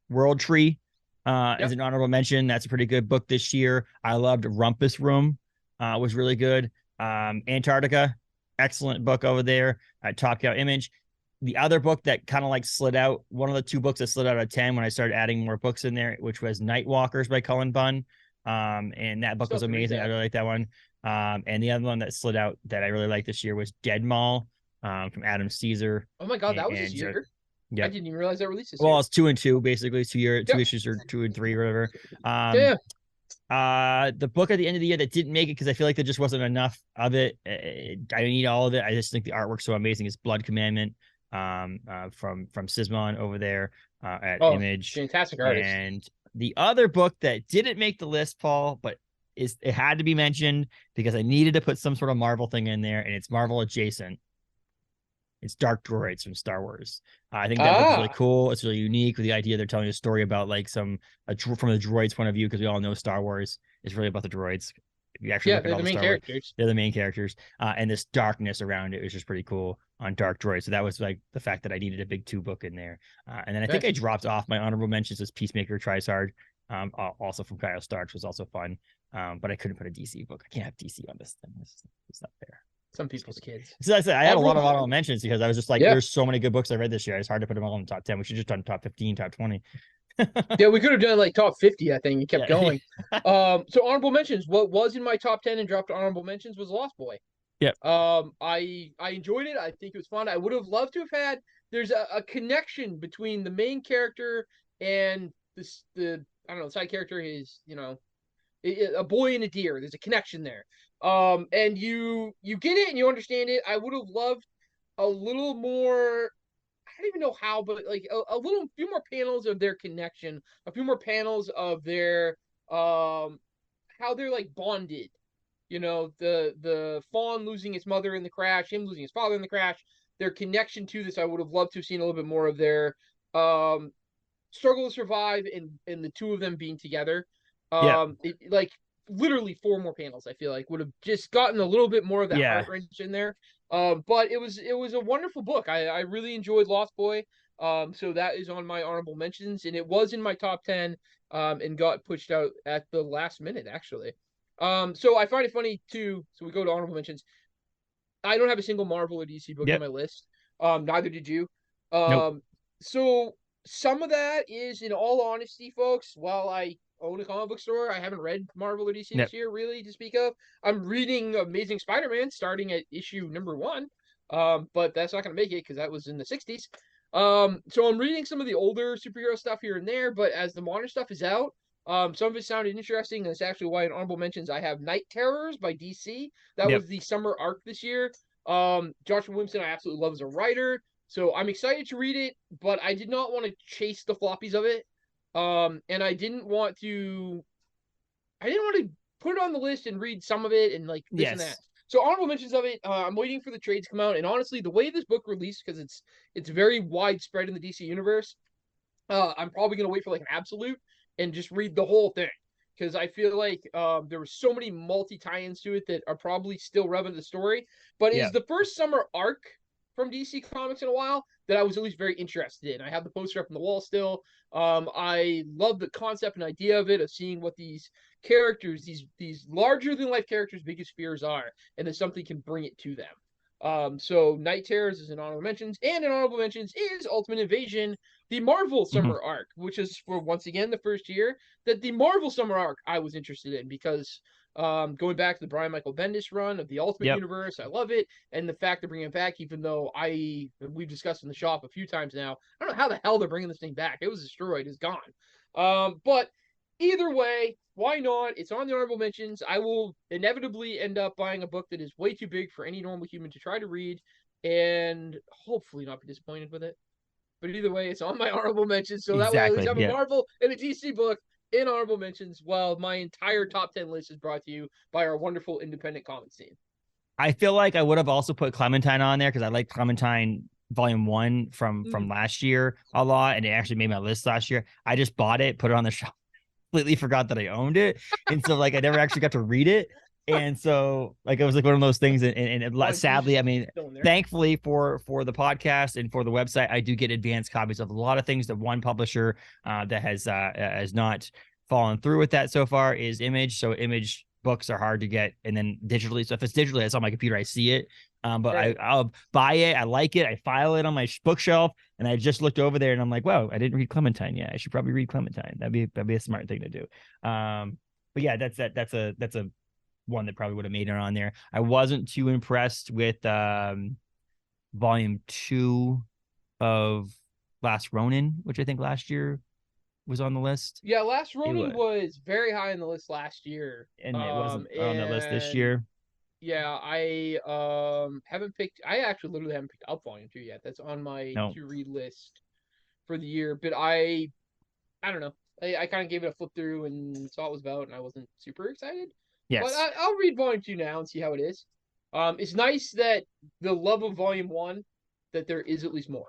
Speaker 1: World Tree, is an honorable mention. That's a pretty good book this year. I loved Rumpus Room, was really good. Antarctica, excellent book over there. Top Cow Image. The other book that kind of like slid out, one of the 2 books that slid out of 10 when I started adding more books in there, which was Nightwalkers by Cullen Bunn. And that book was amazing. I really like that one. And the other one that slid out that I really liked this year was Dead Mall, from Adam Caesar.
Speaker 3: Oh my God, that was this year. Yeah, I didn't even realize that released this year.
Speaker 1: Well, it's 2 and 2, basically. It's 2 issues or 2 and 3 or whatever. The book at the end of the year that didn't make it because I feel like there just wasn't enough of it. I need all of it. I just think the artwork's so amazing. It's Blood Commandment, from Sismon over there at Image.
Speaker 3: Fantastic artist.
Speaker 1: And the other book that didn't make the list, Paul, but it had to be mentioned because I needed to put some sort of Marvel thing in there, and it's Marvel adjacent. It's Dark Droids from Star Wars. I think that book is really cool. It's really unique with the idea they're telling a story about like from the droids' point of view, because we all know Star Wars is really about the droids. If you actually look at all the main characters. They're the main characters. And this darkness around it is just pretty cool on Dark Droids. So that was like the fact that I needed a big 2 book in there. And then I think I dropped off my honorable mentions as Peacemaker Tries Hard. Also from Kyle Starks was also fun. But I couldn't put a DC book. I can't have DC on this thing. It's not fair.
Speaker 3: Some people's kids.
Speaker 1: So I said I had a lot of honorable mentions because I was just like, there's so many good books I read this year. It's hard to put them all in the top 10. We should just done top 15, top 20.
Speaker 3: Yeah, we could have done like top 50, I think. We kept going. So honorable mentions. What was in my top 10 and dropped to honorable mentions was Lost Boy.
Speaker 1: Yeah.
Speaker 3: I enjoyed it. I think it was fun. I would have loved to have had. There's a connection between the main character and the side character. Is a boy and a deer. There's a connection there. And you get it and you understand it. I would have loved a little more. I don't even know how, but like a few more panels of their connection, a few more panels of their how they're like bonded. The fawn losing its mother in the crash, him losing his father in the crash, their connection to this. I would have loved to have seen a little bit more of their struggle to survive and the 2 of them being together. Like literally 4 more panels, I feel like would have just gotten a little bit more of that heart wrench in there. But it was a wonderful book. I really enjoyed Lost Boy. So that is on my honorable mentions, and it was in my top 10 and got pushed out at the last minute, actually. So I find it funny too. So we go to honorable mentions. I don't have a single Marvel or DC book on my list. Neither did you.
Speaker 1: Nope.
Speaker 3: So some of that is, in all honesty, folks, while I own a comic book store, I haven't read Marvel or DC
Speaker 1: Yep.
Speaker 3: this year, really, to speak of. I'm reading Amazing Spider-Man starting at issue #1. But that's not going to make it because that was in the 60s. So I'm reading some of the older superhero stuff here and there, but as the modern stuff is out, some of it sounded interesting, and it's actually why in honorable mentions I have Night Terrors by DC. That
Speaker 1: Yep.
Speaker 3: was the summer arc this year. Joshua Williamson I absolutely love as a writer, so I'm excited to read it, but I did not want to chase the floppies of it. And I didn't want to put it on the list and read some of it and like this and that.
Speaker 1: Yes.
Speaker 3: So honorable mentions of it. I'm waiting for the trades to come out, and honestly, the way this book released, because it's very widespread in the DC universe, I'm probably gonna wait for like an absolute and just read the whole thing, because I feel like there were so many multi tie-ins to it that are probably still relevant to the story. But it is the first summer arc from DC Comics in a while that I was at least very interested in. I have the poster up on the wall still. I love the concept and idea of it, of seeing what these characters, these larger than life characters' biggest fears are, and then something can bring it to them. So Night Terrors is an honorable mentions, and an honorable mentions is Ultimate Invasion, the Marvel summer arc, which is for once again the first year that the Marvel summer arc I was interested in, because going back to the Brian Michael Bendis run of the Ultimate Universe, I love it, and the fact they're bringing it back, even though we've discussed in the shop a few times now, I don't know how the hell they're bringing this thing back. It was destroyed, it's gone. But either way, why not? It's on the honorable mentions. I will inevitably end up buying a book that is way too big for any normal human to try to read, and hopefully not be disappointed with it. But either way, it's on my honorable mentions, so that way at least I have a Marvel and a DC book in honorable mentions, while my entire top 10 list is brought to you by our wonderful independent comics team.
Speaker 1: I feel like I would have also put Clementine on there because I like Clementine Volume 1 from last year a lot, and it actually made my list last year. I just bought it, put it on the shelf, completely forgot that I owned it, and so like I never actually got to read it. And so like it was like one of those things, and sadly, I mean, thankfully for the podcast and for the website, I do get advanced copies of a lot of things. That one publisher that has not fallen through with that so far is Image. So Image books are hard to get, and then digitally. So if it's digitally, it's on my computer, I see it. But right. I'll buy it. I like it. I file it on my bookshelf, and I just looked over there, and I'm like, wow, I didn't read Clementine yet. I should probably read Clementine. That'd be a smart thing to do. But yeah, that's a one that probably would have made it on there. I wasn't too impressed with volume 2 of Last Ronin, which I think last year was on the list.
Speaker 3: Yeah, Last Ronin was very high on the list last year,
Speaker 1: and it wasn't on the list this year.
Speaker 3: Yeah, I actually literally haven't picked up volume 2 yet. That's on my to read list for the year, but I don't know. I kind of gave it a flip through and saw what it was about, and I wasn't super excited.
Speaker 1: Yes.
Speaker 3: But I'll read volume 2 now and see how it is. It's nice that the love of volume 1, that there is at least more.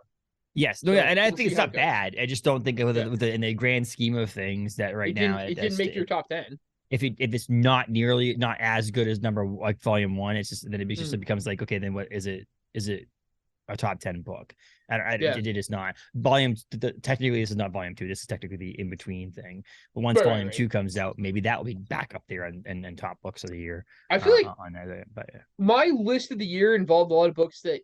Speaker 1: Yes. No, so, and I think it's not bad. I just don't think in the grand scheme of things that now
Speaker 3: it didn't make your top 10.
Speaker 1: If it's not as good as volume 1, it's just then it just becomes like, okay, then what is it? Is it a top 10 book? It is not. Technically, this is not volume 2. This is technically the in between thing. But once volume 2 comes out, maybe that will be back up there and top books of the year.
Speaker 3: I feel like
Speaker 1: on that, but
Speaker 3: my list of the year involved a lot of books that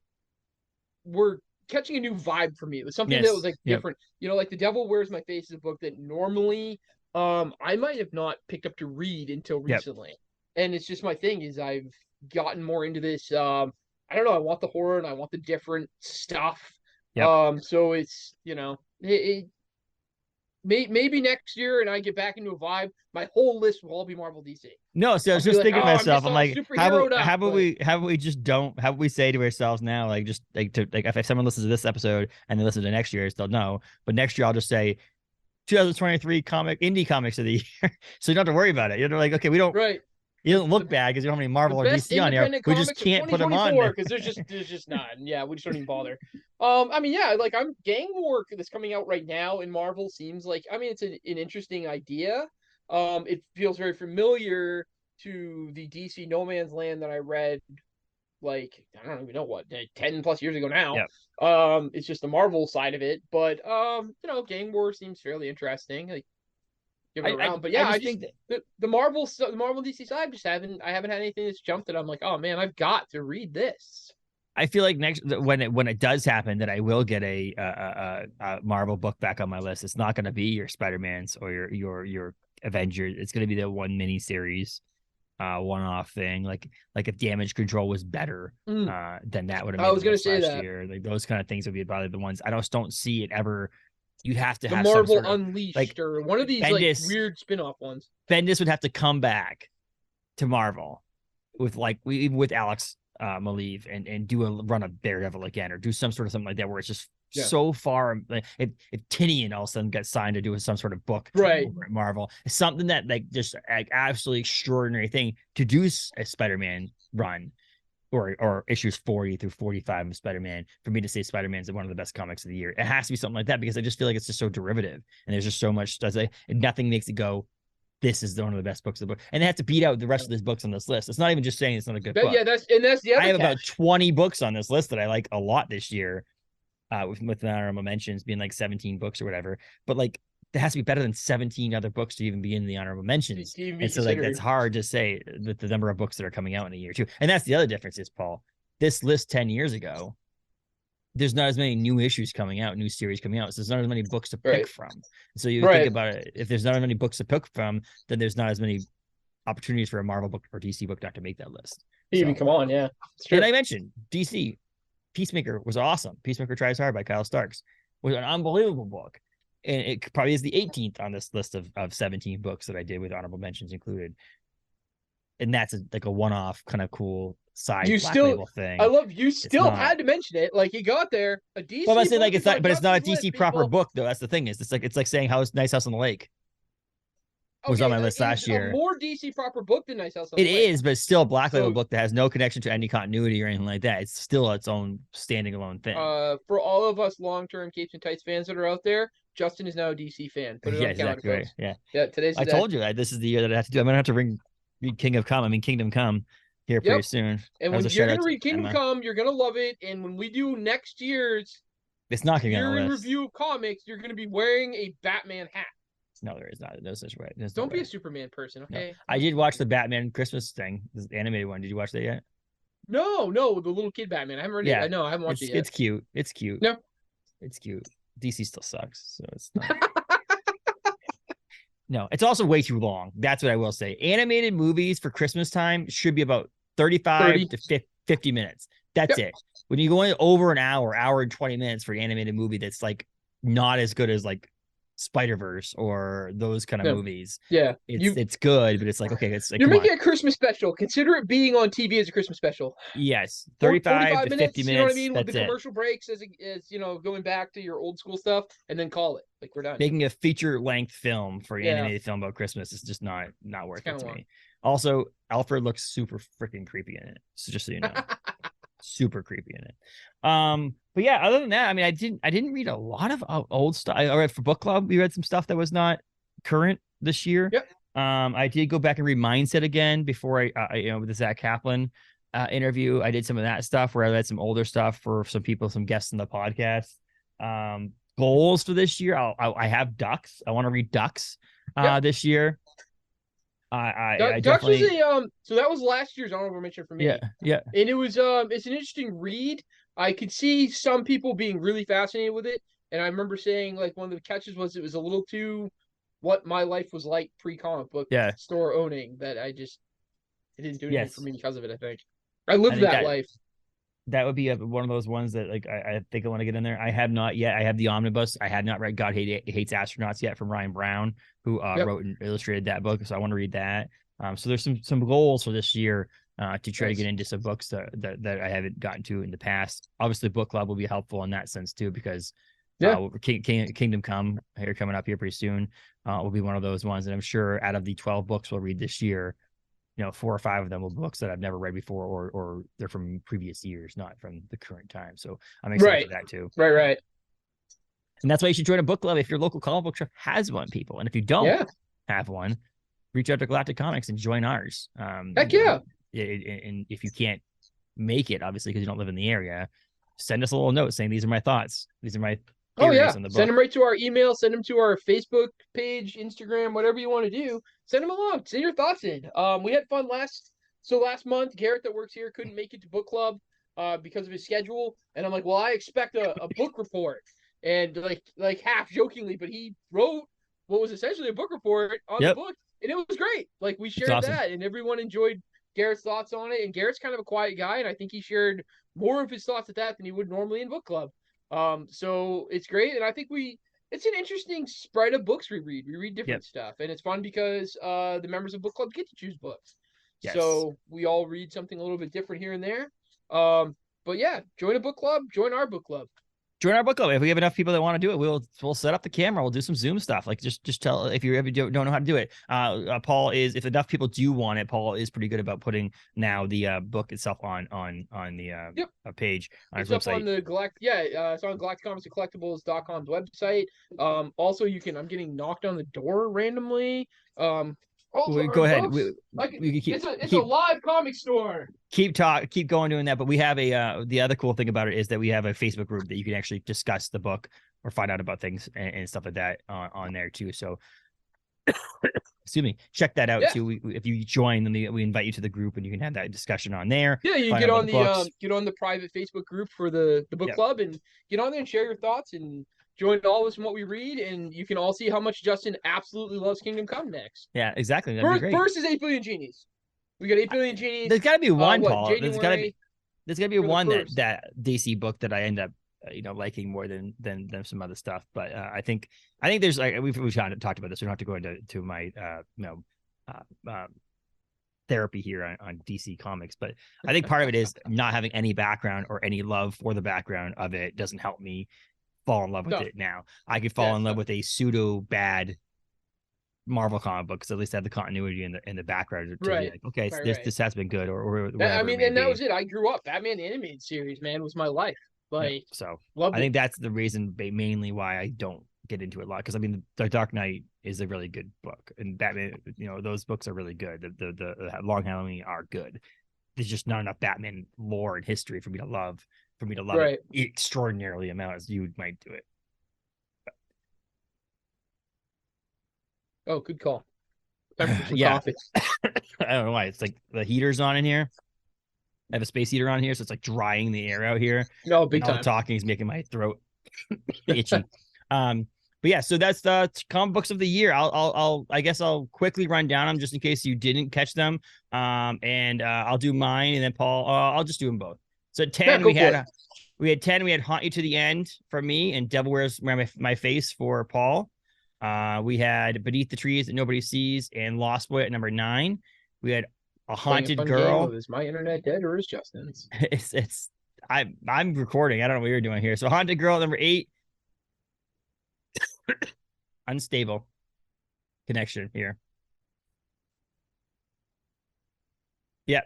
Speaker 3: were catching a new vibe for me. It was something that was like different. You know, like The Devil Wears My Face is a book that normally I might have not picked up to read until recently. And it's just my thing is I've gotten more into this. I don't know. I want the horror and I want the different stuff. So it's, maybe next year and I get back into a vibe, my whole list will all be Marvel DC.
Speaker 1: No, so I was just thinking to myself, I'm like, how about we say to ourselves now, like, just if someone listens to this episode and they listen to next year, they'll know. But next year I'll just say 2023 indie comics of the year. So you don't have to worry about it. You're like, okay, we don't.
Speaker 3: Right.
Speaker 1: You don't look bad because you don't have any Marvel or DC on here. We just can't put them on
Speaker 3: because there's just none. Yeah, we just don't even bother. I mean, yeah, like Gang War that's coming out right now in Marvel seems like, I mean, it's an interesting idea. It feels very familiar to the DC No Man's Land that I read, like, I don't even know what, 10 plus years ago now.
Speaker 1: Yep.
Speaker 3: It's just the Marvel side of it, but Gang War seems fairly interesting. Like, give it around. But yeah, I just think that the Marvel DC side, I haven't had anything that's jumped that I'm like, oh man, I've got to read this.
Speaker 1: I feel like when it does happen, that I will get a Marvel book back on my list. It's not going to be your Spider-Mans or your Avengers. It's going to be the one miniseries, one-off thing. Like if Damage Control was better, then that would have.
Speaker 3: I was going to say
Speaker 1: last
Speaker 3: that.
Speaker 1: year. Like those kind of things would be probably the ones I just don't see it ever. You'd have to
Speaker 3: The
Speaker 1: have
Speaker 3: Marvel
Speaker 1: some sort of,
Speaker 3: Unleashed
Speaker 1: like,
Speaker 3: or one of these
Speaker 1: Bendis,
Speaker 3: like weird spin-off ones.
Speaker 1: Bendis would have to come back to Marvel with even with Alex Maleev and do a run of Daredevil again, or do some sort of something like that where it's just so far. Like if Tinian all of a sudden gets signed to do some sort of book over at Marvel, it's something that like just like absolutely extraordinary thing to do a Spider-Man run. Or issues 40 through 45 of Spider-Man, for me to say Spider-Man's one of the best comics of the year. It has to be something like that, because I just feel like it's just so derivative, and there's just so much and nothing makes it go, this is one of the best books of the book. And they have to beat out the rest of these books on this list. It's not even just saying it's not a good book.
Speaker 3: Yeah, that's the other
Speaker 1: I have about 20 books on this list that I like a lot this year, with the honorable mentions being like 17 books or whatever. But like, there has to be better than 17 other books to even be in the honorable mentions. And so like, that's hard to say that the number of books that are coming out in a year too. And that's the other difference is, Paul, this list 10 years ago, there's not as many new issues coming out, new series coming out. So there's not as many books to pick from. So you think about it, if there's not as many books to pick from, then there's not as many opportunities for a Marvel book or DC book not to make that list.
Speaker 3: Even come on, yeah.
Speaker 1: And I mentioned DC Peacemaker was awesome. Peacemaker Tries Hard by Kyle Starks was an unbelievable book. And it probably is the 18th on this list of 17 books that I did with honorable mentions included. And that's like a one-off kind of cool side label thing.
Speaker 3: I love you still had to mention it. Like, you got there a DC.
Speaker 1: Well, I say like it's not, but it's not a DC proper book though. That's the thing is, it's like saying Nice House on the Lake was on my list last year.
Speaker 3: A more DC proper book than Nice House on the Lake.
Speaker 1: It is, but it's still a black label book that has no connection to any continuity or anything like that. It's still its own standing alone thing.
Speaker 3: For all of us long-term Capes and Tights fans that are out there, Justin is now a DC fan. Put it on
Speaker 1: exactly right.
Speaker 3: Yeah. Today's.
Speaker 1: I told you that this is the year that I have to do. I'm gonna have to read Kingdom Come here pretty soon.
Speaker 3: And when you're gonna read Kingdom Come, you're gonna love it. And when we do next year's,
Speaker 1: it's not gonna
Speaker 3: year in review of comics, you're gonna be wearing a Batman hat.
Speaker 1: No, there is not. No such way.
Speaker 3: Don't be a Superman person, okay?
Speaker 1: No. I did watch the Batman Christmas thing, the animated one. Did you watch that yet?
Speaker 3: No, the little kid Batman. I haven't read it. I know, I haven't watched it yet.
Speaker 1: It's cute. It's cute.
Speaker 3: No,
Speaker 1: it's cute. DC still sucks, so it's not. No, it's also way too long. That's what I will say. Animated movies for Christmas time should be about 35 to 50 minutes. That's it. When you go in over an hour and 20 minutes for an animated movie that's like not as good as like Spider-Verse or those kind of movies. Yeah. It's good, but it's like, okay, it's like,
Speaker 3: you're making a Christmas special. Consider it being on TV as a Christmas special.
Speaker 1: Yes. 35 to 50 minutes.
Speaker 3: You know what I mean? With the commercial breaks as going back to your old school stuff, and then call it. Like, we're done.
Speaker 1: Making a feature length film for an animated film about Christmas is just not worth it to me. Also, Alfred looks super freaking creepy in it. So just so you know. Super creepy in it. But yeah, other than that, I mean, I didn't read a lot of old stuff. I read for book club. We read some stuff that was not current this year.
Speaker 3: Yep.
Speaker 1: I did go back and read Mindset again before I with the Zach Kaplan interview. I did some of that stuff where I read some older stuff for some guests in the podcast. Goals for this year. I have Ducks. I want to read Ducks this year. I
Speaker 3: Ducks was so that was last year's honorable mention for me.
Speaker 1: Yeah.
Speaker 3: And it was it's an interesting read. I could see some people being really fascinated with it. And I remember saying, like, one of the catches was it was a little too what my life was like pre-comic book store owning, that it didn't do anything for me because of it, I think. I lived that life.
Speaker 1: That would be one of those ones that, like, I think I want to get in there. I have not yet. I have the omnibus. I had not read God Hates Astronauts yet from Ryan Brown, who wrote and illustrated that book. So I want to read that. So there's some goals for this year to try to get into some books that I haven't gotten to in the past. Obviously, book club will be helpful in that sense too, because Kingdom Come coming up here pretty soon will be one of those ones. And I'm sure out of the 12 books we'll read this year, 4 or 5 of them will be books that I've never read before, or they're from previous years, not from the current time. So I'm excited for that too.
Speaker 3: Right.
Speaker 1: And that's why you should join a book club if your local comic book shop has one, people. And if you don't have one, reach out to Galactic Comics and join ours.
Speaker 3: Heck yeah.
Speaker 1: And if you can't make it, obviously, because you don't live in the area, send us a little note saying, these are my thoughts. These are my theories on the book.
Speaker 3: Send them right to our email. Send them to our Facebook page, Instagram, whatever you want to do. Send them along. Send your thoughts in. We had fun last month. Garrett that works here couldn't make it to book club. because of his schedule. And I'm like, well, I expect a book report. And like half jokingly, but he wrote what was essentially a book report on the book, and it was great. Like we shared that, and everyone enjoyed Garrett's thoughts on it. And Garrett's kind of a quiet guy, and I think he shared more of his thoughts at that than he would normally in book club. So it's great, and I think it's an interesting spread of books we read. We read different stuff, and it's fun because the members of book club get to choose books. Yes. So we all read something a little bit different here and there. But yeah, join a book club, join our book club.
Speaker 1: Join our book club. If we have enough people that want to do it, we'll set up the camera. We'll do some Zoom stuff. Like just tell if you ever don't know how to do it. Paul is, if enough people do want it, Paul is pretty good about putting now the book itself on the page on his website.
Speaker 3: On the it's on Galactic Comics and Collectibles.com's website. Also, I'm getting knocked on the door randomly.
Speaker 1: Go ahead.
Speaker 3: It's a live comic store.
Speaker 1: Keep going doing that. But we have the other cool thing about it is that we have a Facebook group that you can actually discuss the book or find out about things and stuff like that on there too. So, excuse me, check that out too. If you join, then we invite you to the group and you can have that discussion on there.
Speaker 3: Yeah, you get on the private Facebook group for the book club and get on there and share your thoughts and join all of us in what we read, and you can all see how much Justin absolutely loves Kingdom Come next.
Speaker 1: Yeah, exactly. That'd be great.
Speaker 3: First is 8 Billion Genies. We got 8 Billion Genies.
Speaker 1: There's got to be one, Paul. There's got to be one
Speaker 3: first.
Speaker 1: that DC book that I end up liking more than some other stuff. But I think there's like we've talked about this. We don't have to go into my therapy here on DC Comics, but I think part of it is not having any background or any love for the background of it doesn't help me fall in love with it now. I could fall in love with a pseudo bad Marvel comic book because at least I have the continuity in the background.
Speaker 3: Right.
Speaker 1: Like, okay, this has been good or whatever.
Speaker 3: I mean, and that was it. I grew up. Batman the animated series, man, was my life. Like,
Speaker 1: so I think that's the reason mainly why I don't get into it a lot. Because I mean, The Dark Knight is a really good book, and Batman, those books are really good. The Long Halloween are good. There's just not enough Batman lore and history for me to love. It extraordinarily amount as you might do it.
Speaker 3: Oh, good call. Time for some coffee.
Speaker 1: I don't know why. It's like the heater's on in here. I have a space heater on here, so it's like drying the air out here.
Speaker 3: No, big time.
Speaker 1: Talking is making my throat itchy. But yeah, so that's the comic books of the year. I guess I'll quickly run down them just in case you didn't catch them. And I'll do mine, and then Paul. I'll just do them both. So at 10, we had 10. We had Haunt You to the End for me, and Devil Wears My Face for Paul. We had Beneath the Trees That Nobody Sees and Lost Boy at number 9. We had A Haunted Girl.
Speaker 3: Is my internet dead or is Justin's?
Speaker 1: I'm recording. I don't know what you're doing here. So Haunted Girl at number 8. Unstable connection here. Yeah.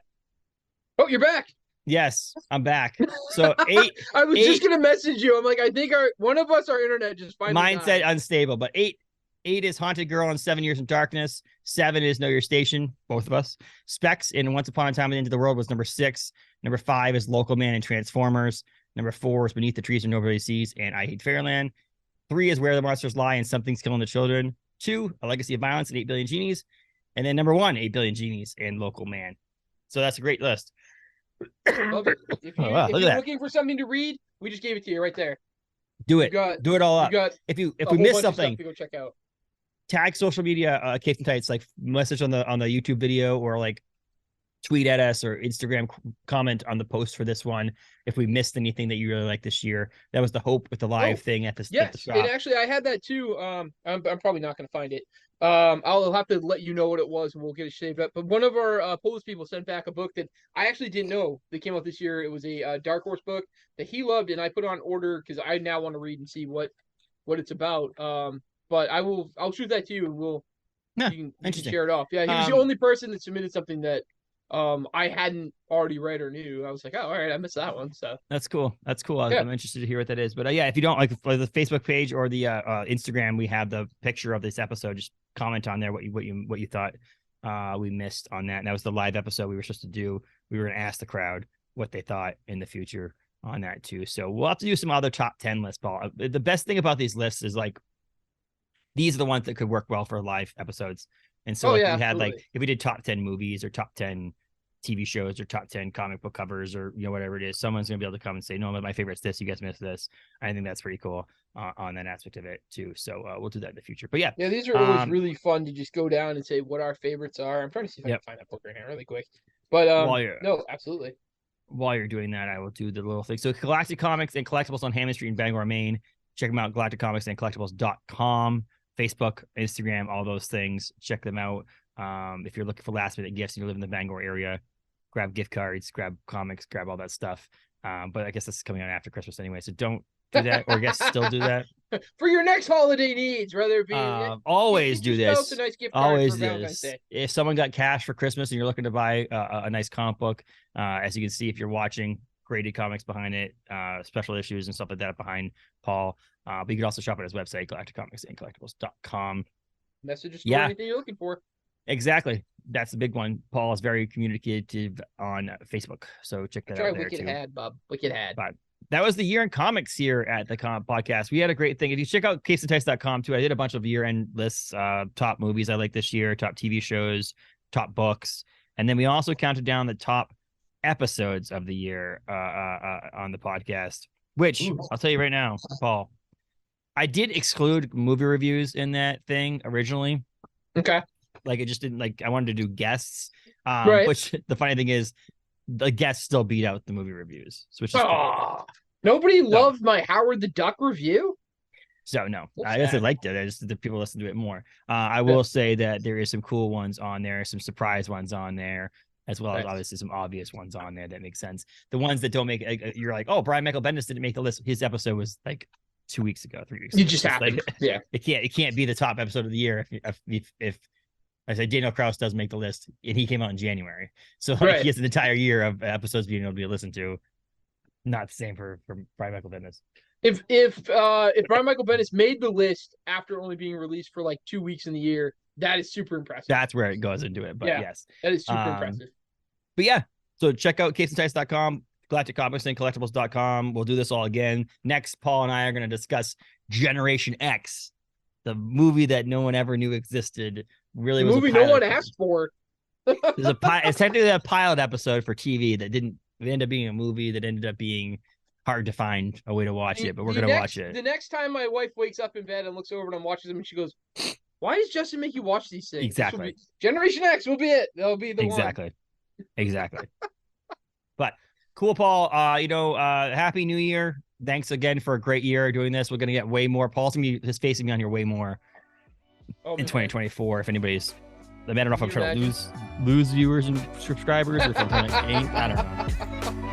Speaker 3: Oh, you're back.
Speaker 1: Yes, I'm back. So 8.
Speaker 3: I was just gonna message you. I'm like, I think one of us, our internet just finally.
Speaker 1: Mine said unstable, but 8 is Haunted Girl and 7 Years in Darkness. 7 is Know Your Station, both of us. Specs in Once Upon a Time at the End of the World was number 6. Number 5 is Local Man and Transformers. Number 4 is Beneath the Trees That Nobody Sees and I Hate Fairyland. 3 is Where the Monsters Lie and Something's Killing the Children. 2, A Legacy of Violence and 8 Billion Genies. And then number 1, 8 Billion Genies and Local Man. So that's a great list.
Speaker 3: Love it. If you're looking for something to read, we just gave it to you right there.
Speaker 1: Do it. Do it all up. If we miss something,
Speaker 3: to go check out.
Speaker 1: Tag social media, Capes and Tights, like message on the YouTube video or like tweet at us or Instagram comment on the post for this one. If we missed anything that you really like this year, that was the hope with the live thing at the
Speaker 3: yes.
Speaker 1: At the
Speaker 3: and actually I had that too. I'm probably not going to find it. I'll have to let you know what it was and we'll get it saved up. But one of our Polish people sent back a book that I actually didn't know that came out this year. It was a Dark Horse book that he loved, and I put on order because I now want to read and see what it's about. But I'll shoot that to you and you can share it off. Yeah, he was the only person that submitted something that I hadn't already read or knew. I was like, oh, all right, I missed that one. So that's cool. I'm interested to hear what that is. But yeah, if you don't like for the Facebook page or the Instagram, we have the picture of this episode. Just comment on there what you thought we missed on that. And that was the live episode we were supposed to do. We were going to ask the crowd what they thought in the future on that too. So we'll have to do some other top 10 lists, Paul. The best thing about these lists is like these are the ones that could work well for live episodes. And so we had like if we did top 10 movies or top 10
Speaker 1: TV shows or top 10 comic book covers or, you know, whatever it is. Someone's going to be able to come and say, no, my favorite's this. You guys missed this. I think that's pretty cool on that aspect of it too. So we'll do that in the future. But yeah.
Speaker 3: Yeah, these are always really fun to just go down and say what our favorites are. I'm trying to see if I can find that book right now really quick. But no, absolutely.
Speaker 1: While you're doing that, I will do the little thing. So Galactic Comics and Collectibles on Hammond Street in Bangor, Maine. Check them out, galacticcomicsandcollectibles.com, Facebook, Instagram, all those things. Check them out. If you're looking for last minute gifts and you live in the Bangor area, grab gift cards, grab comics, grab all that stuff. But I guess this is coming out after Christmas anyway, so don't do that, or I guess still do that
Speaker 3: for your next holiday needs, whether it be
Speaker 1: always do this.
Speaker 3: A nice gift card
Speaker 1: always
Speaker 3: for Valentine's Day.
Speaker 1: If someone got cash for Christmas and you're looking to buy a nice comic book, as you can see, if you're watching, graded comics behind it, special issues and stuff like that behind Paul. But you can also shop at his website, galacticcomicsandcollectibles.com.
Speaker 3: Message us for anything you're looking for.
Speaker 1: Exactly. That's the big one. Paul is very communicative on Facebook, so check that out there
Speaker 3: Wicked
Speaker 1: too.
Speaker 3: Had, Bob. Wicked Had.
Speaker 1: But that was the year in comics here at the podcast. We had a great thing. If you check out CapesandTights.com too, I did a bunch of year-end lists, top movies I like this year, top TV shows, top books, and then we also counted down the top episodes of the year on the podcast. Which I'll tell you right now, Paul, I did exclude movie reviews in that thing originally.
Speaker 3: Okay.
Speaker 1: Like it just didn't like. I wanted to do guests,
Speaker 3: right.
Speaker 1: Which the funny thing is, the guests still beat out the movie reviews. Which is
Speaker 3: nobody loved my Howard the Duck review.
Speaker 1: So no, I guess I liked it. I just the people listen to it more. I will say that there is some cool ones on there, some surprise ones on there, as well as obviously some obvious ones on there that make sense. The ones that don't make, you're like, oh, Brian Michael Bendis didn't make the list. His episode was like 2 weeks ago, 3 weeks ago.
Speaker 3: You just happened.
Speaker 1: Like, it can't be the top episode of the year if I say Daniel Krause does make the list, and he came out in January, so he has an entire year of episodes being able to be listened to. Not the same for Brian Michael Bendis.
Speaker 3: If Brian Michael Bendis made the list after only being released for like 2 weeks in the year, that is super impressive.
Speaker 1: That's where it goes into it. But yes,
Speaker 3: that is super impressive.
Speaker 1: But yeah, so check out CapesandTights.com, Galactic Comics and Collectibles.com. We'll do this all again. Next, Paul and I are going to discuss Generation X, the movie that no one ever knew existed. Really, was
Speaker 3: movie no one asked for.
Speaker 1: It's technically a pilot episode for TV that didn't end up being a movie that ended up being hard to find a way to watch it, but we're going to watch it.
Speaker 3: The next time my wife wakes up in bed and looks over and I'm watching them and she goes, why does Justin make you watch these things?
Speaker 1: Exactly.
Speaker 3: Generation X will be it. That'll be the
Speaker 1: one. Exactly. But cool, Paul. Happy New Year. Thanks again for a great year doing this. We're going to get way more. Paul's going to be facing me on here way more in 2024. If anybody's, I don't know if I'm trying to lose viewers and subscribers or if I'm trying to gain. I don't know.